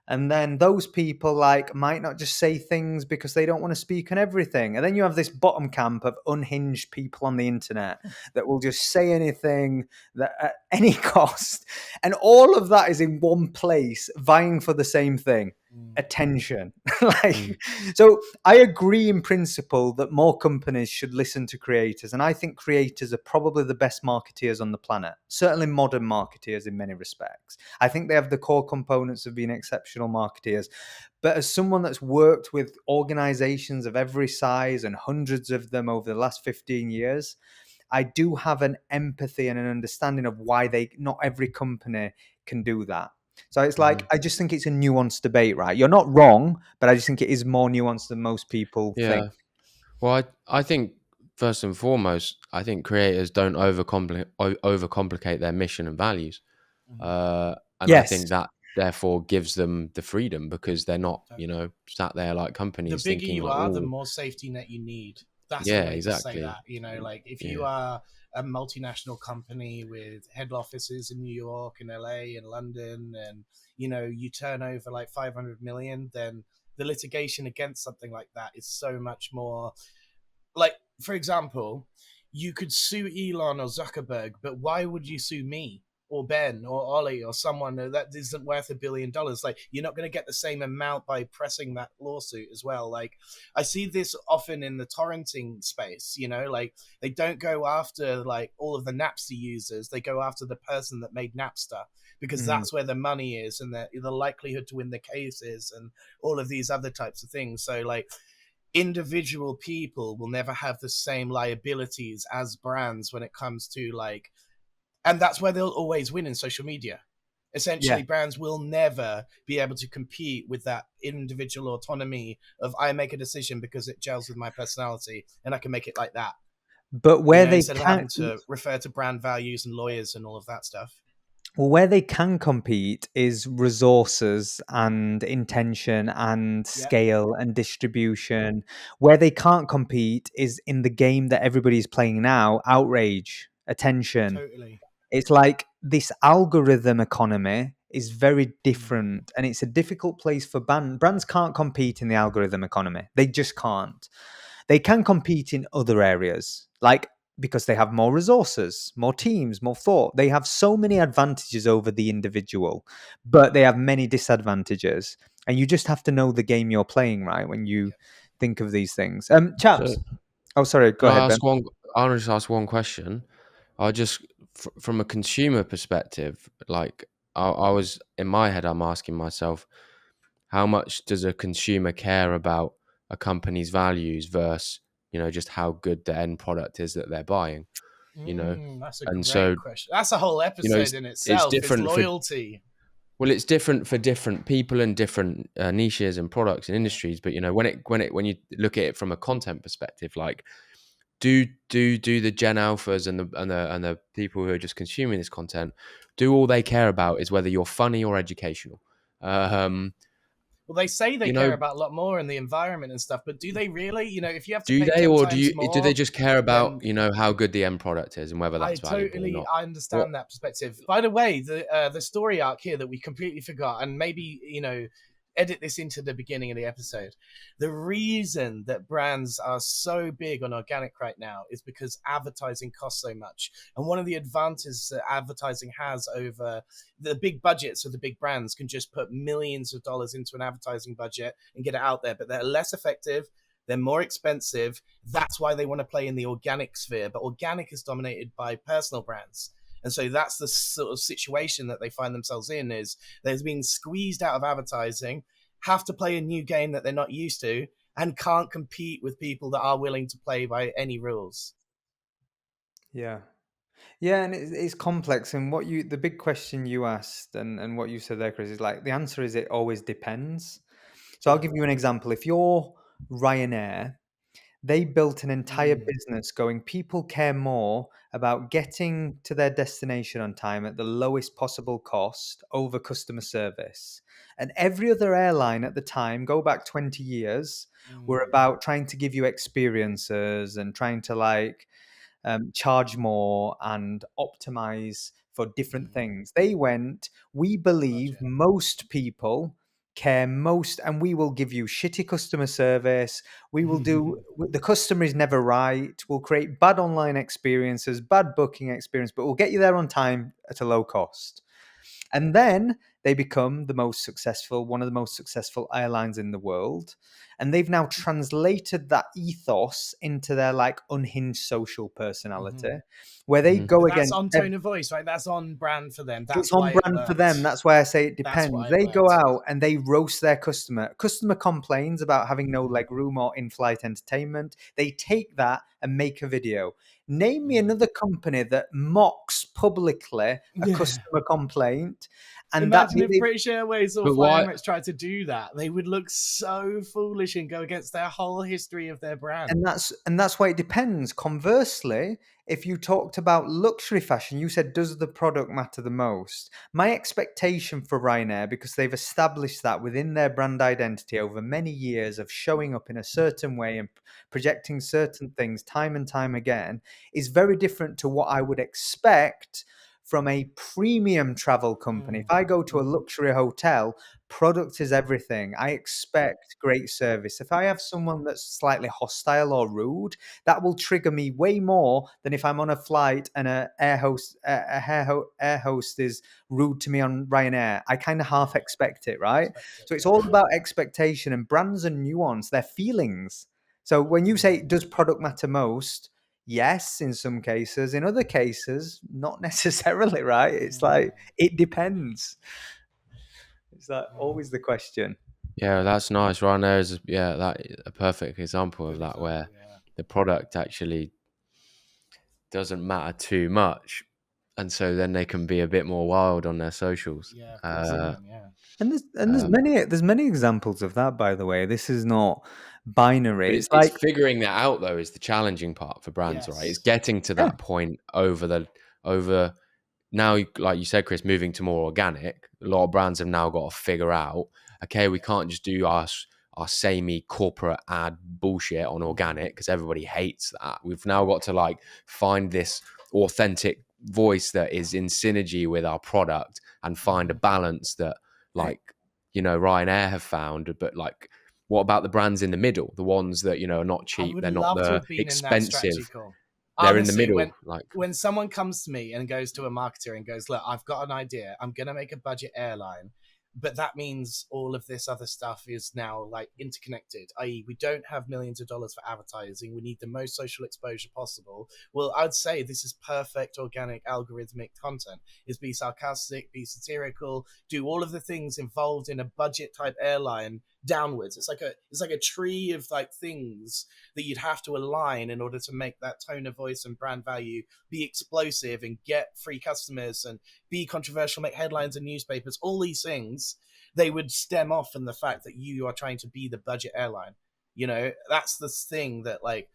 And then those people like might not just say things because they don't want to speak on everything. And then you have this bottom camp of unhinged people on the internet that will just say anything that at any cost. And all of that is in one place vying for the same thing. attention. So I agree in principle that more companies should listen to creators, and I think creators are probably the best marketeers on the planet, certainly modern marketeers in many respects. I think they have the core components of being exceptional marketeers. But as someone that's worked with organizations of every size and hundreds of them over the last 15 years, I do have an empathy and an understanding of why not every company can do that. So it's like, I just think it's a nuanced debate, right? You're not wrong, but I just think it is more nuanced than most people think. Well, I think first and foremost, I think creators don't overcomplicate their mission and values. And I think that therefore gives them the freedom, because they're not, sat there like companies the bigger thinking you like, are, the more safety net you need. That's the way to say that. Like if you are a multinational company with head offices in New York and LA and London, and you turn over like 500 million, then the litigation against something like that is so much more. Like, for example, you could sue Elon or Zuckerberg, but why would you sue me or Ben or Ollie or someone that isn't worth $1 billion? Like, you're not going to get the same amount by pressing that lawsuit as well. Like, I see this often in the torrenting space, like they don't go after like all of the Napster users. They go after the person that made Napster, because that's where the money is, and the likelihood to win the cases and all of these other types of things. So like, individual people will never have the same liabilities as brands when it comes to like, and that's where they'll always win in social media. Essentially, brands will never be able to compete with that individual autonomy of, I make a decision because it gels with my personality and I can make it like that. But where they instead of having to refer to brand values and lawyers and all of that stuff. Well, where they can compete is resources and intention and scale and distribution. Where they can't compete is in the game that everybody's playing now: outrage, attention. Totally. It's like this algorithm economy is very different, and it's a difficult place for brands. Can't compete in the algorithm economy. They just can't. They can compete in other areas, like because they have more resources, more teams, more thought. They have so many advantages over the individual, but they have many disadvantages. And you just have to know the game you're playing, right? When you think of these things. Chaps. Sorry. Go ahead, Ben. I'll just ask one question. I just, from a consumer perspective, like I was in my head, I'm asking myself, how much does a consumer care about a company's values versus, just how good the end product is that they're buying, That's a great question. That's a whole episode in itself. It's different. It's loyalty. Well, it's different for different people and different niches and products and industries. But when you look at it from a content perspective, like do the Gen Alphas and the people who are just consuming this content, do all they care about is whether you're funny or educational? Well, they say they care about a lot more in the environment and stuff, but do they really? If you have to do pay they, 10 or times more, do they just care about how good the end product is and whether that's valuable or not? I understand that perspective. By the way, the story arc here that we completely forgot, and maybe edit this into the beginning of the episode. The reason that brands are so big on organic right now is because advertising costs so much. And one of the advantages that advertising has over the big budgets of the big brands can just put millions of dollars into an advertising budget and get it out there, but they're less effective. They're more expensive. That's why they want to play in the organic sphere. But organic is dominated by personal brands. And so that's the sort of situation that they find themselves in, is they're being squeezed out of advertising, have to play a new game that they're not used to, and can't compete with people that are willing to play by any rules. Yeah. Yeah, and it's complex. And the big question you asked and what you said there, Chris, is like, the answer is it always depends. So I'll give you an example. If you're Ryanair, they built an entire business going, people care more about getting to their destination on time at the lowest possible cost over customer service. And every other airline at the time, go back 20 years, were about trying to give you experiences and trying to charge more and optimize for different things. They went, we believe most people care most, and we will give you shitty customer service. We will do, the customer is never right. We'll create bad online experiences, bad booking experience, but we'll get you there on time at a low cost. And then they become one of the most successful airlines in the world. And they've now translated that ethos into their like unhinged social personality, where they go But that's against on tone of voice, right? That's on brand for them. That's it's on why it brand for worked. them. That's why I say it That's depends. why it They go worked. out and they roast their customer. Customer complains about having no leg room or in-flight entertainment. They take that and make a video. Name me another company that mocks publicly a customer complaint, and that Imagine if British Airways or But Fly why- Emirates tried to do that. They would look so foolish and go against their whole history of their brand. and that's why it depends. Conversely, if you talked about luxury fashion, you said, does the product matter the most? My expectation for Ryanair, because they've established that within their brand identity over many years of showing up in a certain way and projecting certain things time and time again, is very different to what I would expect from a premium travel company. If I go to a luxury hotel, product is everything. I expect great service. If I have someone that's slightly hostile or rude, that will trigger me way more than if I'm on a flight and a air host is rude to me on Ryanair. I kind of half expect it, right? So it's all about expectation, and brands and nuance, their feelings. So when you say, does product matter most? Yes, in some cases. In other cases, not necessarily, right? It's like, it depends. Is that always the question? Yeah, that's nice. Ryanair is that a perfect example of that, where the product actually doesn't matter too much, and so then they can be a bit more wild on their socials. Yeah, of course they can, yeah. And there's many examples of that, by the way. This is not binary. But It's it's like figuring that out though is the challenging part for brands, right? It's getting to that point over now, like you said, Chris, moving to more organic. A lot of brands have now got to figure out, okay, we can't just do our samey corporate ad bullshit on organic because everybody hates that. We've now got to like find this authentic voice that is in synergy with our product and find a balance that, like, Ryanair have found. But like, what about the brands in the middle, the ones that are not I cheap, would they're not love to the have been in that strategy expensive, call. they're in the Honestly, middle, when someone comes to me and goes to a marketer and goes, look, I've got an idea, I'm gonna make a budget airline, but that means all of this other stuff is now like interconnected, i.e. we don't have millions of dollars for advertising, we need the most social exposure possible. Well, I'd say this is perfect organic algorithmic content. Is be sarcastic, be satirical, do all of the things involved in a budget type airline downwards. It's like a tree of like things that you'd have to align in order to make that tone of voice and brand value be explosive and get free customers and be controversial, make headlines in newspapers. All these things, they would stem off from the fact that you are trying to be the budget airline. That's the thing that like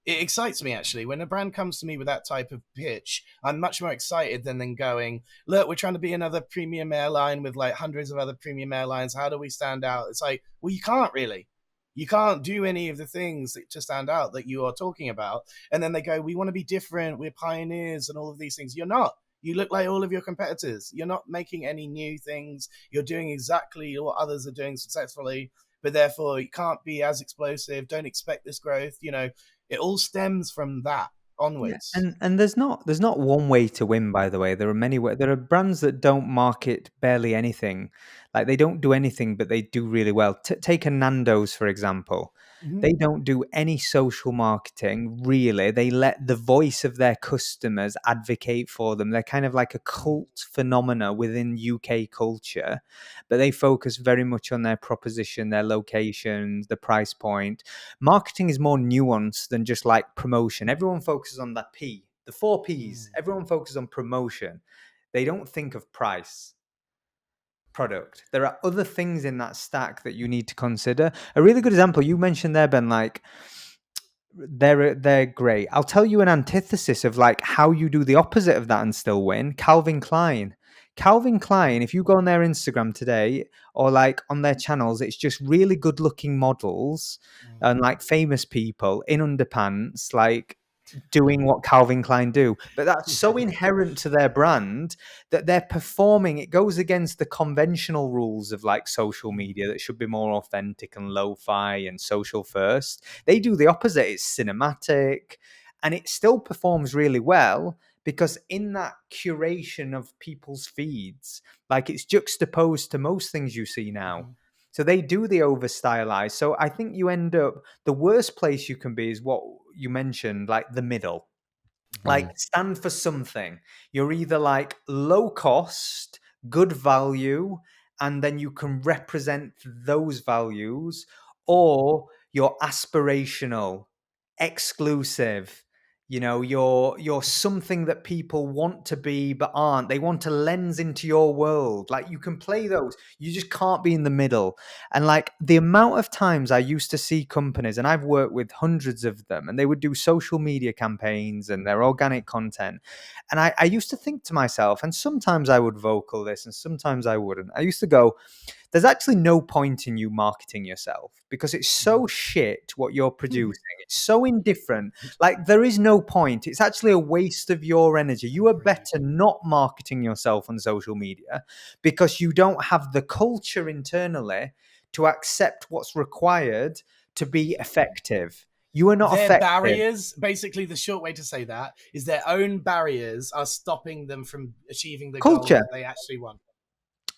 it excites me actually. When a brand comes to me with that type of pitch, I'm much more excited than going, look, we're trying to be another premium airline with like hundreds of other premium airlines. How do we stand out? It's like, well, you can't really. You can't do any of the things to stand out that you are talking about. And then they go, we want to be different. We're pioneers and all of these things. You're not. You look like all of your competitors. You're not making any new things. You're doing exactly what others are doing successfully, but therefore you can't be as explosive. Don't expect this growth. It all stems from that onwards. Yeah. And there's not one way to win, by the way. There are many ways. There are brands that don't market barely anything. Like they don't do anything, but they do really well. Take a Nando's, for example. They don't do any social marketing, really. They let the voice of their customers advocate for them. They're kind of like a cult phenomena within UK culture, but they focus very much on their proposition, their locations, the price point. Marketing is more nuanced than just like promotion. Everyone focuses on that P, the 4 Ps. Everyone focuses on promotion. They don't think of price. Product. There are other things in that stack that you need to consider. A really good example you mentioned there, Ben, like they're great. I'll tell you an antithesis of like how you do the opposite of that and still win. Calvin Klein, if you go on their Instagram today or like on their channels, it's just really good looking models and like famous people in underpants, like doing what Calvin Klein do. But that's so inherent to their brand that they're performing. It goes against the conventional rules of like social media that should be more authentic and lo-fi and social first. They do the opposite. It's cinematic and it still performs really well because in that curation of people's feeds, like it's juxtaposed to most things you see now. So they do the over stylize. So I think you end up, the worst place you can be is what you mentioned, like the middle. Like stand for something. You're either like low cost, good value, and then you can represent those values, or you're aspirational, exclusive. You know, you're something that people want to be but aren't. They want to lens into your world. Like you can play those. You just can't be in the middle. And like the amount of times I used to see companies, and I've worked with hundreds of them, and they would do social media campaigns and their organic content. And I used to think to myself, and sometimes I would vocal this and sometimes I wouldn't. I used to go, there's actually no point in you marketing yourself because it's so shit what you're producing. It's so indifferent. Like there is no point. It's actually a waste of your energy. You are better not marketing yourself on social media because you don't have the culture internally to accept what's required to be effective. You are not Their effective. barriers, basically the short way to say that is their own barriers are stopping them from achieving the goal Culture. that they actually want.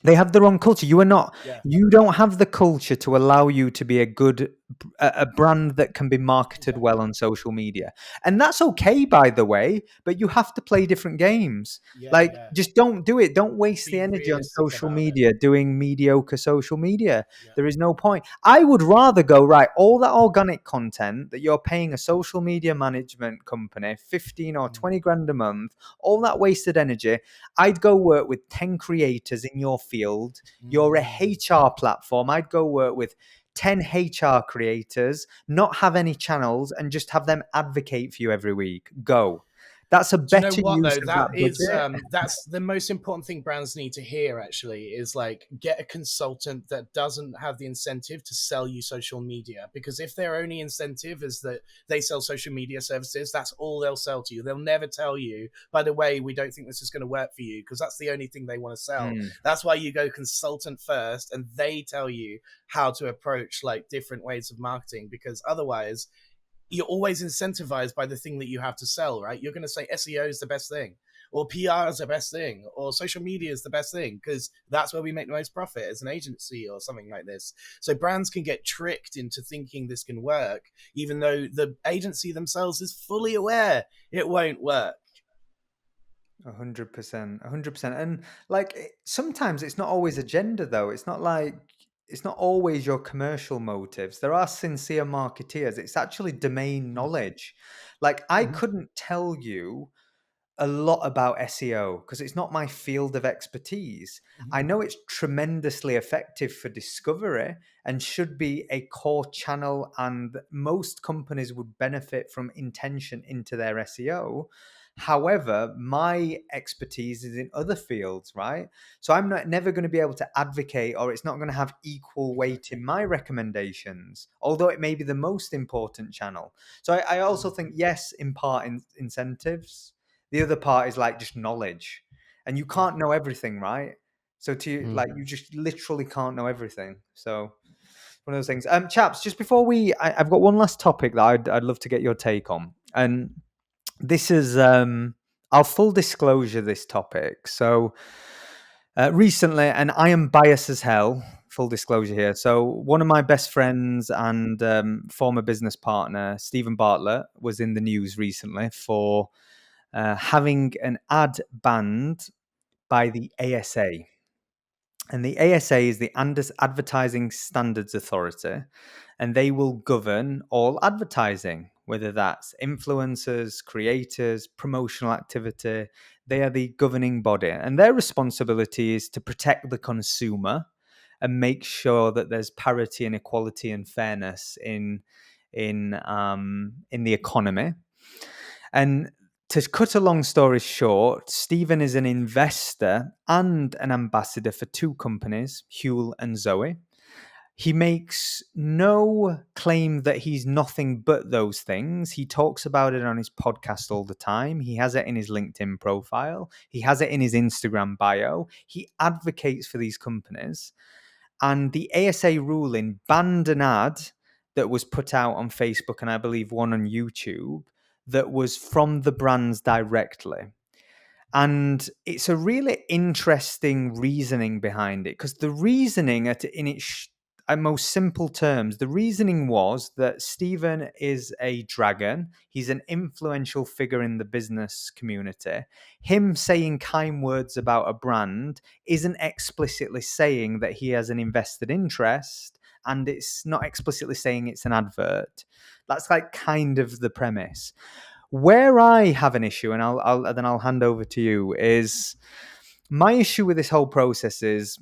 They have the wrong culture. You are not. Yeah. You don't have the culture to allow you to be a brand that can be marketed well on social media, and that's okay, by the way. But you have to play different games. Just don't do it. Don't waste Be the energy on realistic social about media doing mediocre social media. Yeah. There is no point. I would rather go right. All that organic content that you're paying a social media management company 15 or 20 grand a month, all that wasted energy. I'd go work with 10 creators in your field. You're a HR platform. I'd go work with 10 HR creators, not have any channels, and just have them advocate for you every week. Go. That's a Do you know better what use though? of That that is budget. that's the most important thing brands need to hear. Actually, is like get a consultant that doesn't have the incentive to sell you social media. Because if their only incentive is that they sell social media services, that's all they'll sell to you. They'll never tell you, by the way, we don't think this is going to work for you, because that's the only thing they want to sell. That's why you go consultant first, and they tell you how to approach like different ways of marketing. Because otherwise, you're always incentivized by the thing that you have to sell, right? You're going to say SEO is the best thing, or PR is the best thing, or social media is the best thing, because that's where we make the most profit as an agency or something like this. So brands can get tricked into thinking this can work, even though the agency themselves is fully aware it won't work. 100%, 100%. And like sometimes it's not always agenda though. It's not always your commercial motives. There are sincere marketeers. It's actually domain knowledge. Like I couldn't tell you a lot about SEO because it's not my field of expertise. I know it's tremendously effective for discovery and should be a core channel, and most companies would benefit from intention into their SEO. However, my expertise is in other fields, right? So I'm never going to be able to advocate, or it's not going to have equal weight in my recommendations, although it may be the most important channel. So I also think, yes, in part incentives. The other part is like just knowledge, and you can't know everything, right? So like you just literally can't know everything. So one of those things. Chaps, just before I've got one last topic that I'd love to get your take on, and this is I'll full disclosure this topic. So recently, and I am biased as hell. Full disclosure here. So one of my best friends and former business partner, Stephen Bartlett, was in the news recently for having an ad banned by the ASA. And the ASA is the Advertising Standards Authority, and they will govern all advertising, whether that's influencers, creators, promotional activity. They are the governing body, and their responsibility is to protect the consumer and make sure that there's parity and equality and fairness in the economy. And to cut a long story short, Stephen is an investor and an ambassador for two companies, Huel and Zoe. He makes no claim that he's nothing but those things. He talks about it on his podcast all the time. He has it in his LinkedIn profile. He has it in his Instagram bio. He advocates for these companies. And the ASA ruling banned an ad that was put out on Facebook and I believe one on YouTube that was from the brands directly. And it's a really interesting reasoning behind it, because the reasoning in its most simple terms, the reasoning was that Stephen is a dragon. He's an influential figure in the business community. Him saying kind words about a brand isn't explicitly saying that he has an invested interest, and it's not explicitly saying it's an advert. That's like kind of the premise. Where I have an issue, and I'll hand over to you, is my issue with this whole process is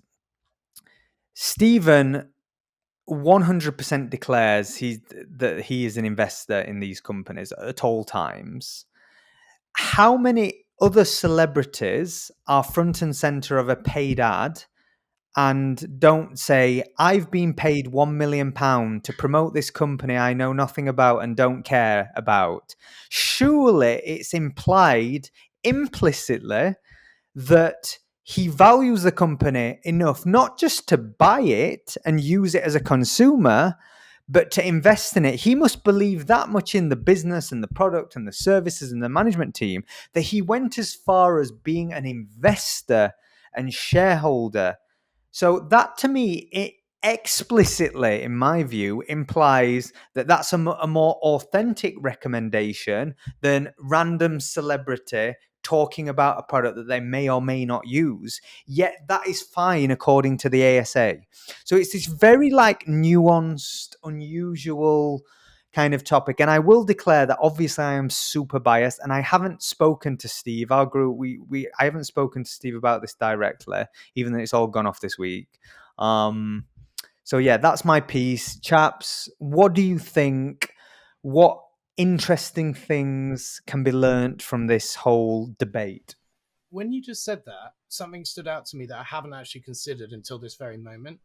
Stephen 100% declares that he is an investor in these companies at all times. How many other celebrities are front and center of a paid ad and don't say, I've been paid £1 million to promote this company I know nothing about and don't care about? Surely it's implied implicitly that he values the company enough not just to buy it and use it as a consumer, but to invest in it. He must believe that much in the business and the product and the services and the management team that he went as far as being an investor and shareholder. So that, to me, it explicitly, in my view, implies that that's a more authentic recommendation than random celebrity talking about a product that they may or may not use. Yet that is fine according to the ASA. So it's this very like nuanced, unusual kind of topic. And I will declare that obviously I am super biased, and I haven't spoken to Steve. Our group, I haven't spoken to Steve about this directly, even though it's all gone off this week. So yeah, that's my piece. Chaps, what do you think? What interesting things can be learnt from this whole debate? When you just said that, something stood out to me that I haven't actually considered until this very moment.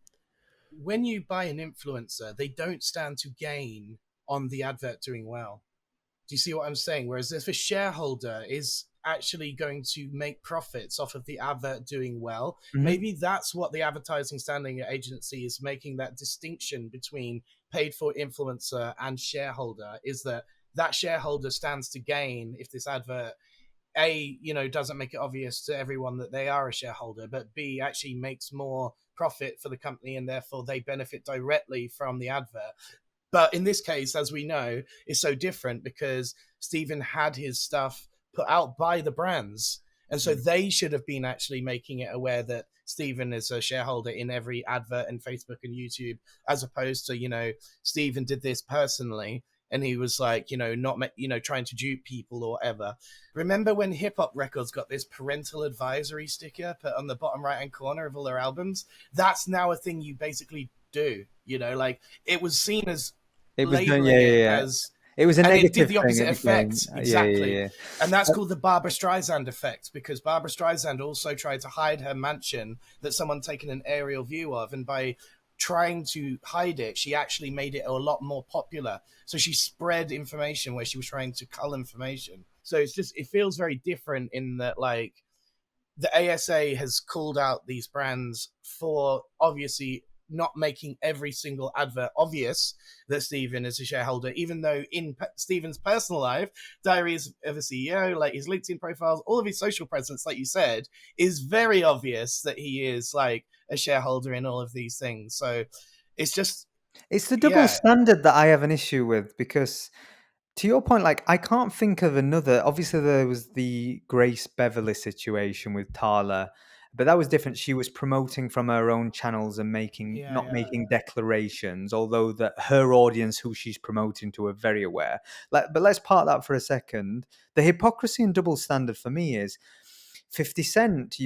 When you buy an influencer, they don't stand to gain on the advert doing well. Do you see what I'm saying? Whereas if a shareholder is actually going to make profits off of the advert doing well, maybe that's what the advertising standing agency is making, that distinction between paid for influencer and shareholder, is that shareholder stands to gain if this advert doesn't make it obvious to everyone that they are a shareholder, but B, actually makes more profit for the company and therefore they benefit directly from the advert. But in this case, as we know, it's so different because Stephen had his stuff put out by the brands. And so they should have been actually making it aware that Stephen is a shareholder in every advert in Facebook and YouTube, as opposed to, Stephen did this personally. And he was like, not, trying to dupe people or whatever. Remember when Hip Hop Records got this parental advisory sticker put on the bottom right-hand corner of all their albums? That's now a thing you basically do, like it was seen as as... It was a and negative it did the opposite thing, effect. Exactly. Yeah. And that's called the Barbra Streisand effect, because Barbra Streisand also tried to hide her mansion that someone taken an aerial view of. And by trying to hide it, she actually made it a lot more popular. So she spread information where she was trying to cull information. So it feels very different in that, like, the ASA has called out these brands for obviously not making every single advert obvious that Stephen is a shareholder, even though in Stephen's personal life, diaries of a CEO, like his LinkedIn profiles, all of his social presence, like you said, is very obvious that he is like a shareholder in all of these things. So it's the double standard that I have an issue with, because to your point, like, I can't think of another. Obviously, there was the Grace Beverly situation with Tala, but that was different. She was promoting from her own channels and making declarations, although that her audience, who she's promoting to, are very aware. But let's park that for a second. The hypocrisy and double standard for me is 50 Cent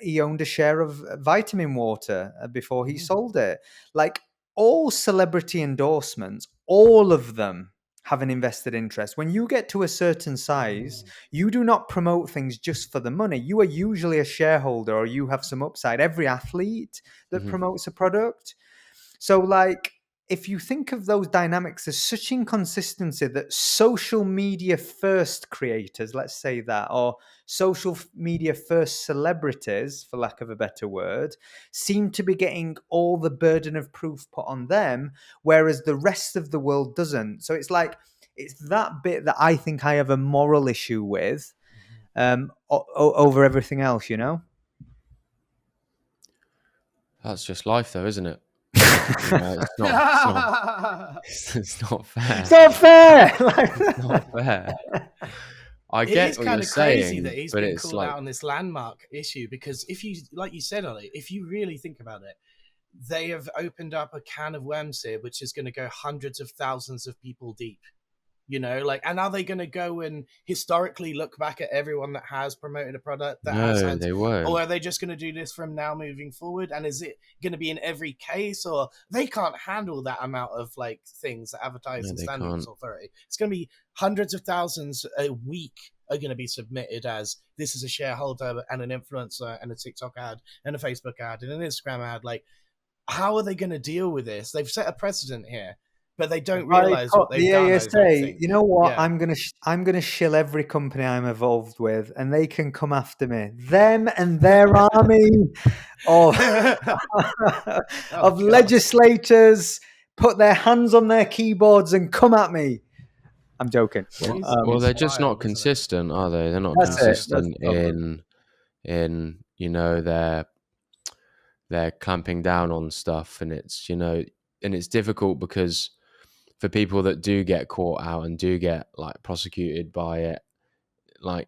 he owned a share of Vitamin Water before he sold it. Like, all celebrity endorsements, all of them have an invested interest. When you get to a certain size, you do not promote things just for the money. You are usually a shareholder, or you have some upside. Every athlete that promotes a product. So, like, if you think of those dynamics, there's such inconsistency that social media first creators, let's say that, or social media first celebrities, for lack of a better word, seem to be getting all the burden of proof put on them, whereas the rest of the world doesn't. So it's like, it's that bit that I think I have a moral issue with. over everything else, you know? That's just life, though, isn't it? It's not. It's not fair. It's not fair. It's not fair. I It get is what kind you're of crazy saying, that he's but been it's called like, out on this landmark issue, because if you, like you said, Ollie, if you really think about it, they have opened up a can of worms here, which is going to go hundreds of thousands of people deep. You know, like, and are they going to go and historically look back at everyone that has promoted a product that has no, had, they won't. or are they just going to do this from now moving forward? And is it going to be in every case, or they can't handle that amount of like things that Advertising they Standards can't. Authority? It's going to be hundreds of thousands a week are going to be submitted as this is a shareholder and an influencer and a TikTok ad and a Facebook ad and an Instagram ad. Like, how are they going to deal with this? They've set a precedent here, but they don't realize what they've the done. ASA, you know what? Yeah. I'm gonna shill every company I'm involved with, and they can come after me. Them and their army of God. legislators put their hands on their keyboards and come at me. I'm joking. Well, they're It's just wild, not isn't it? consistent, are they? They're not That's it. That's consistent the problem. in you know they're clamping down on stuff, and it's and it's difficult because for people that do get caught out and do get like prosecuted by it, like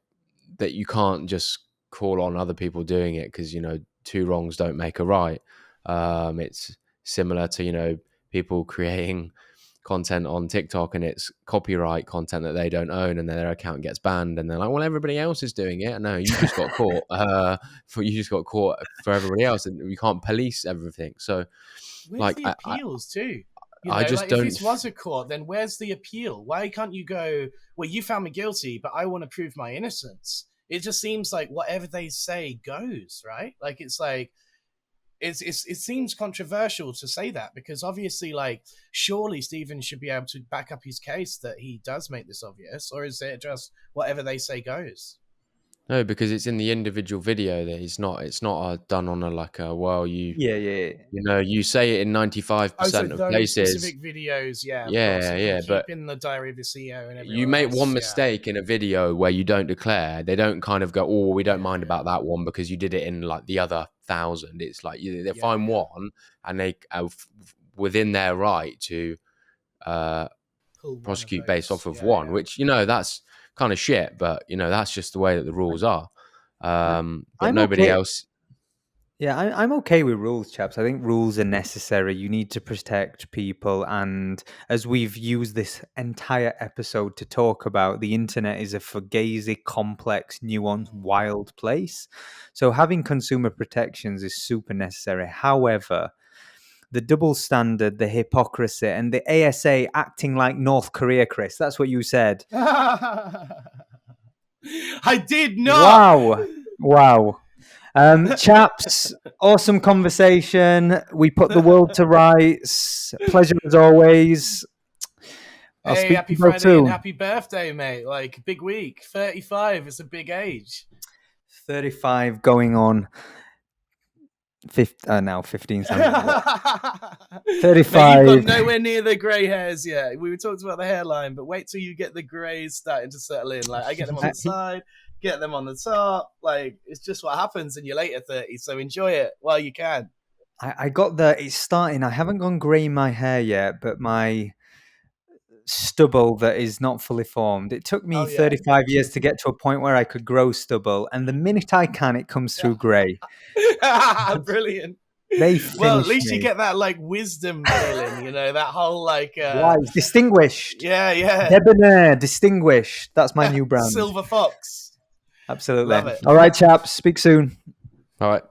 that you can't just call on other people doing it because two wrongs don't make a right. It's similar to people creating content on TikTok and it's copyright content that they don't own, and then their account gets banned, and they're like, well, everybody else is doing it. No, you just got caught. You just got caught for everybody else, and we can't police everything. So Where's like the appeals too? I just like, don't. If this was a court, then where's the appeal? Why can't you go, well, you found me guilty, but I want to prove my innocence? It just seems like whatever they say goes, right? Like, it's like, it seems controversial to say that, because obviously, like, surely Stephen should be able to back up his case that he does make this obvious, or is it just whatever they say goes? No, because it's in the individual video that it's not done on you say it in 95% of those places. specific videos, But keep in the diary of the CEO and everyone you make else, one mistake in a video where you don't declare, they don't kind of go, oh, we don't mind about that one because you did it in like the other 1,000. It's like they find one, and they within their right to prosecute based off of one, which that's kind of shit, but that's just the way that the rules are. But nobody else. Yeah, I'm okay with rules, chaps. I think rules are necessary. You need to protect people. And as we've used this entire episode to talk about, the internet is a fugazi, complex, nuanced, wild place. So having consumer protections is super necessary. However, the double standard, the hypocrisy, and the ASA acting like North Korea, Chris, that's what you said. I did not. Wow. Chaps, awesome conversation. We put the world to rights. Pleasure as always. Hey, happy Friday and happy birthday, mate. Like, big week. 35 is a big age. 35 going on 15 now. 15 35. Mate, you've got nowhere near the grey hairs yet. We were talking about the hairline, but wait till you get the greys starting to settle in. Like, I get them on the side, get them on the top. Like, it's just what happens in your later 30s. So enjoy it while you can. I got it's starting. I haven't gone grey in my hair yet, but my stubble that is not fully formed. It took me 35 years to get to a point where I could grow stubble, and the minute I can, it comes through grey. Brilliant. Well, at least you get that like wisdom feeling, that whole like wise, distinguished. Yeah. Debonair, distinguished. That's my new brand. Silver Fox. Absolutely. Love it. All right, chaps. Speak soon. All right.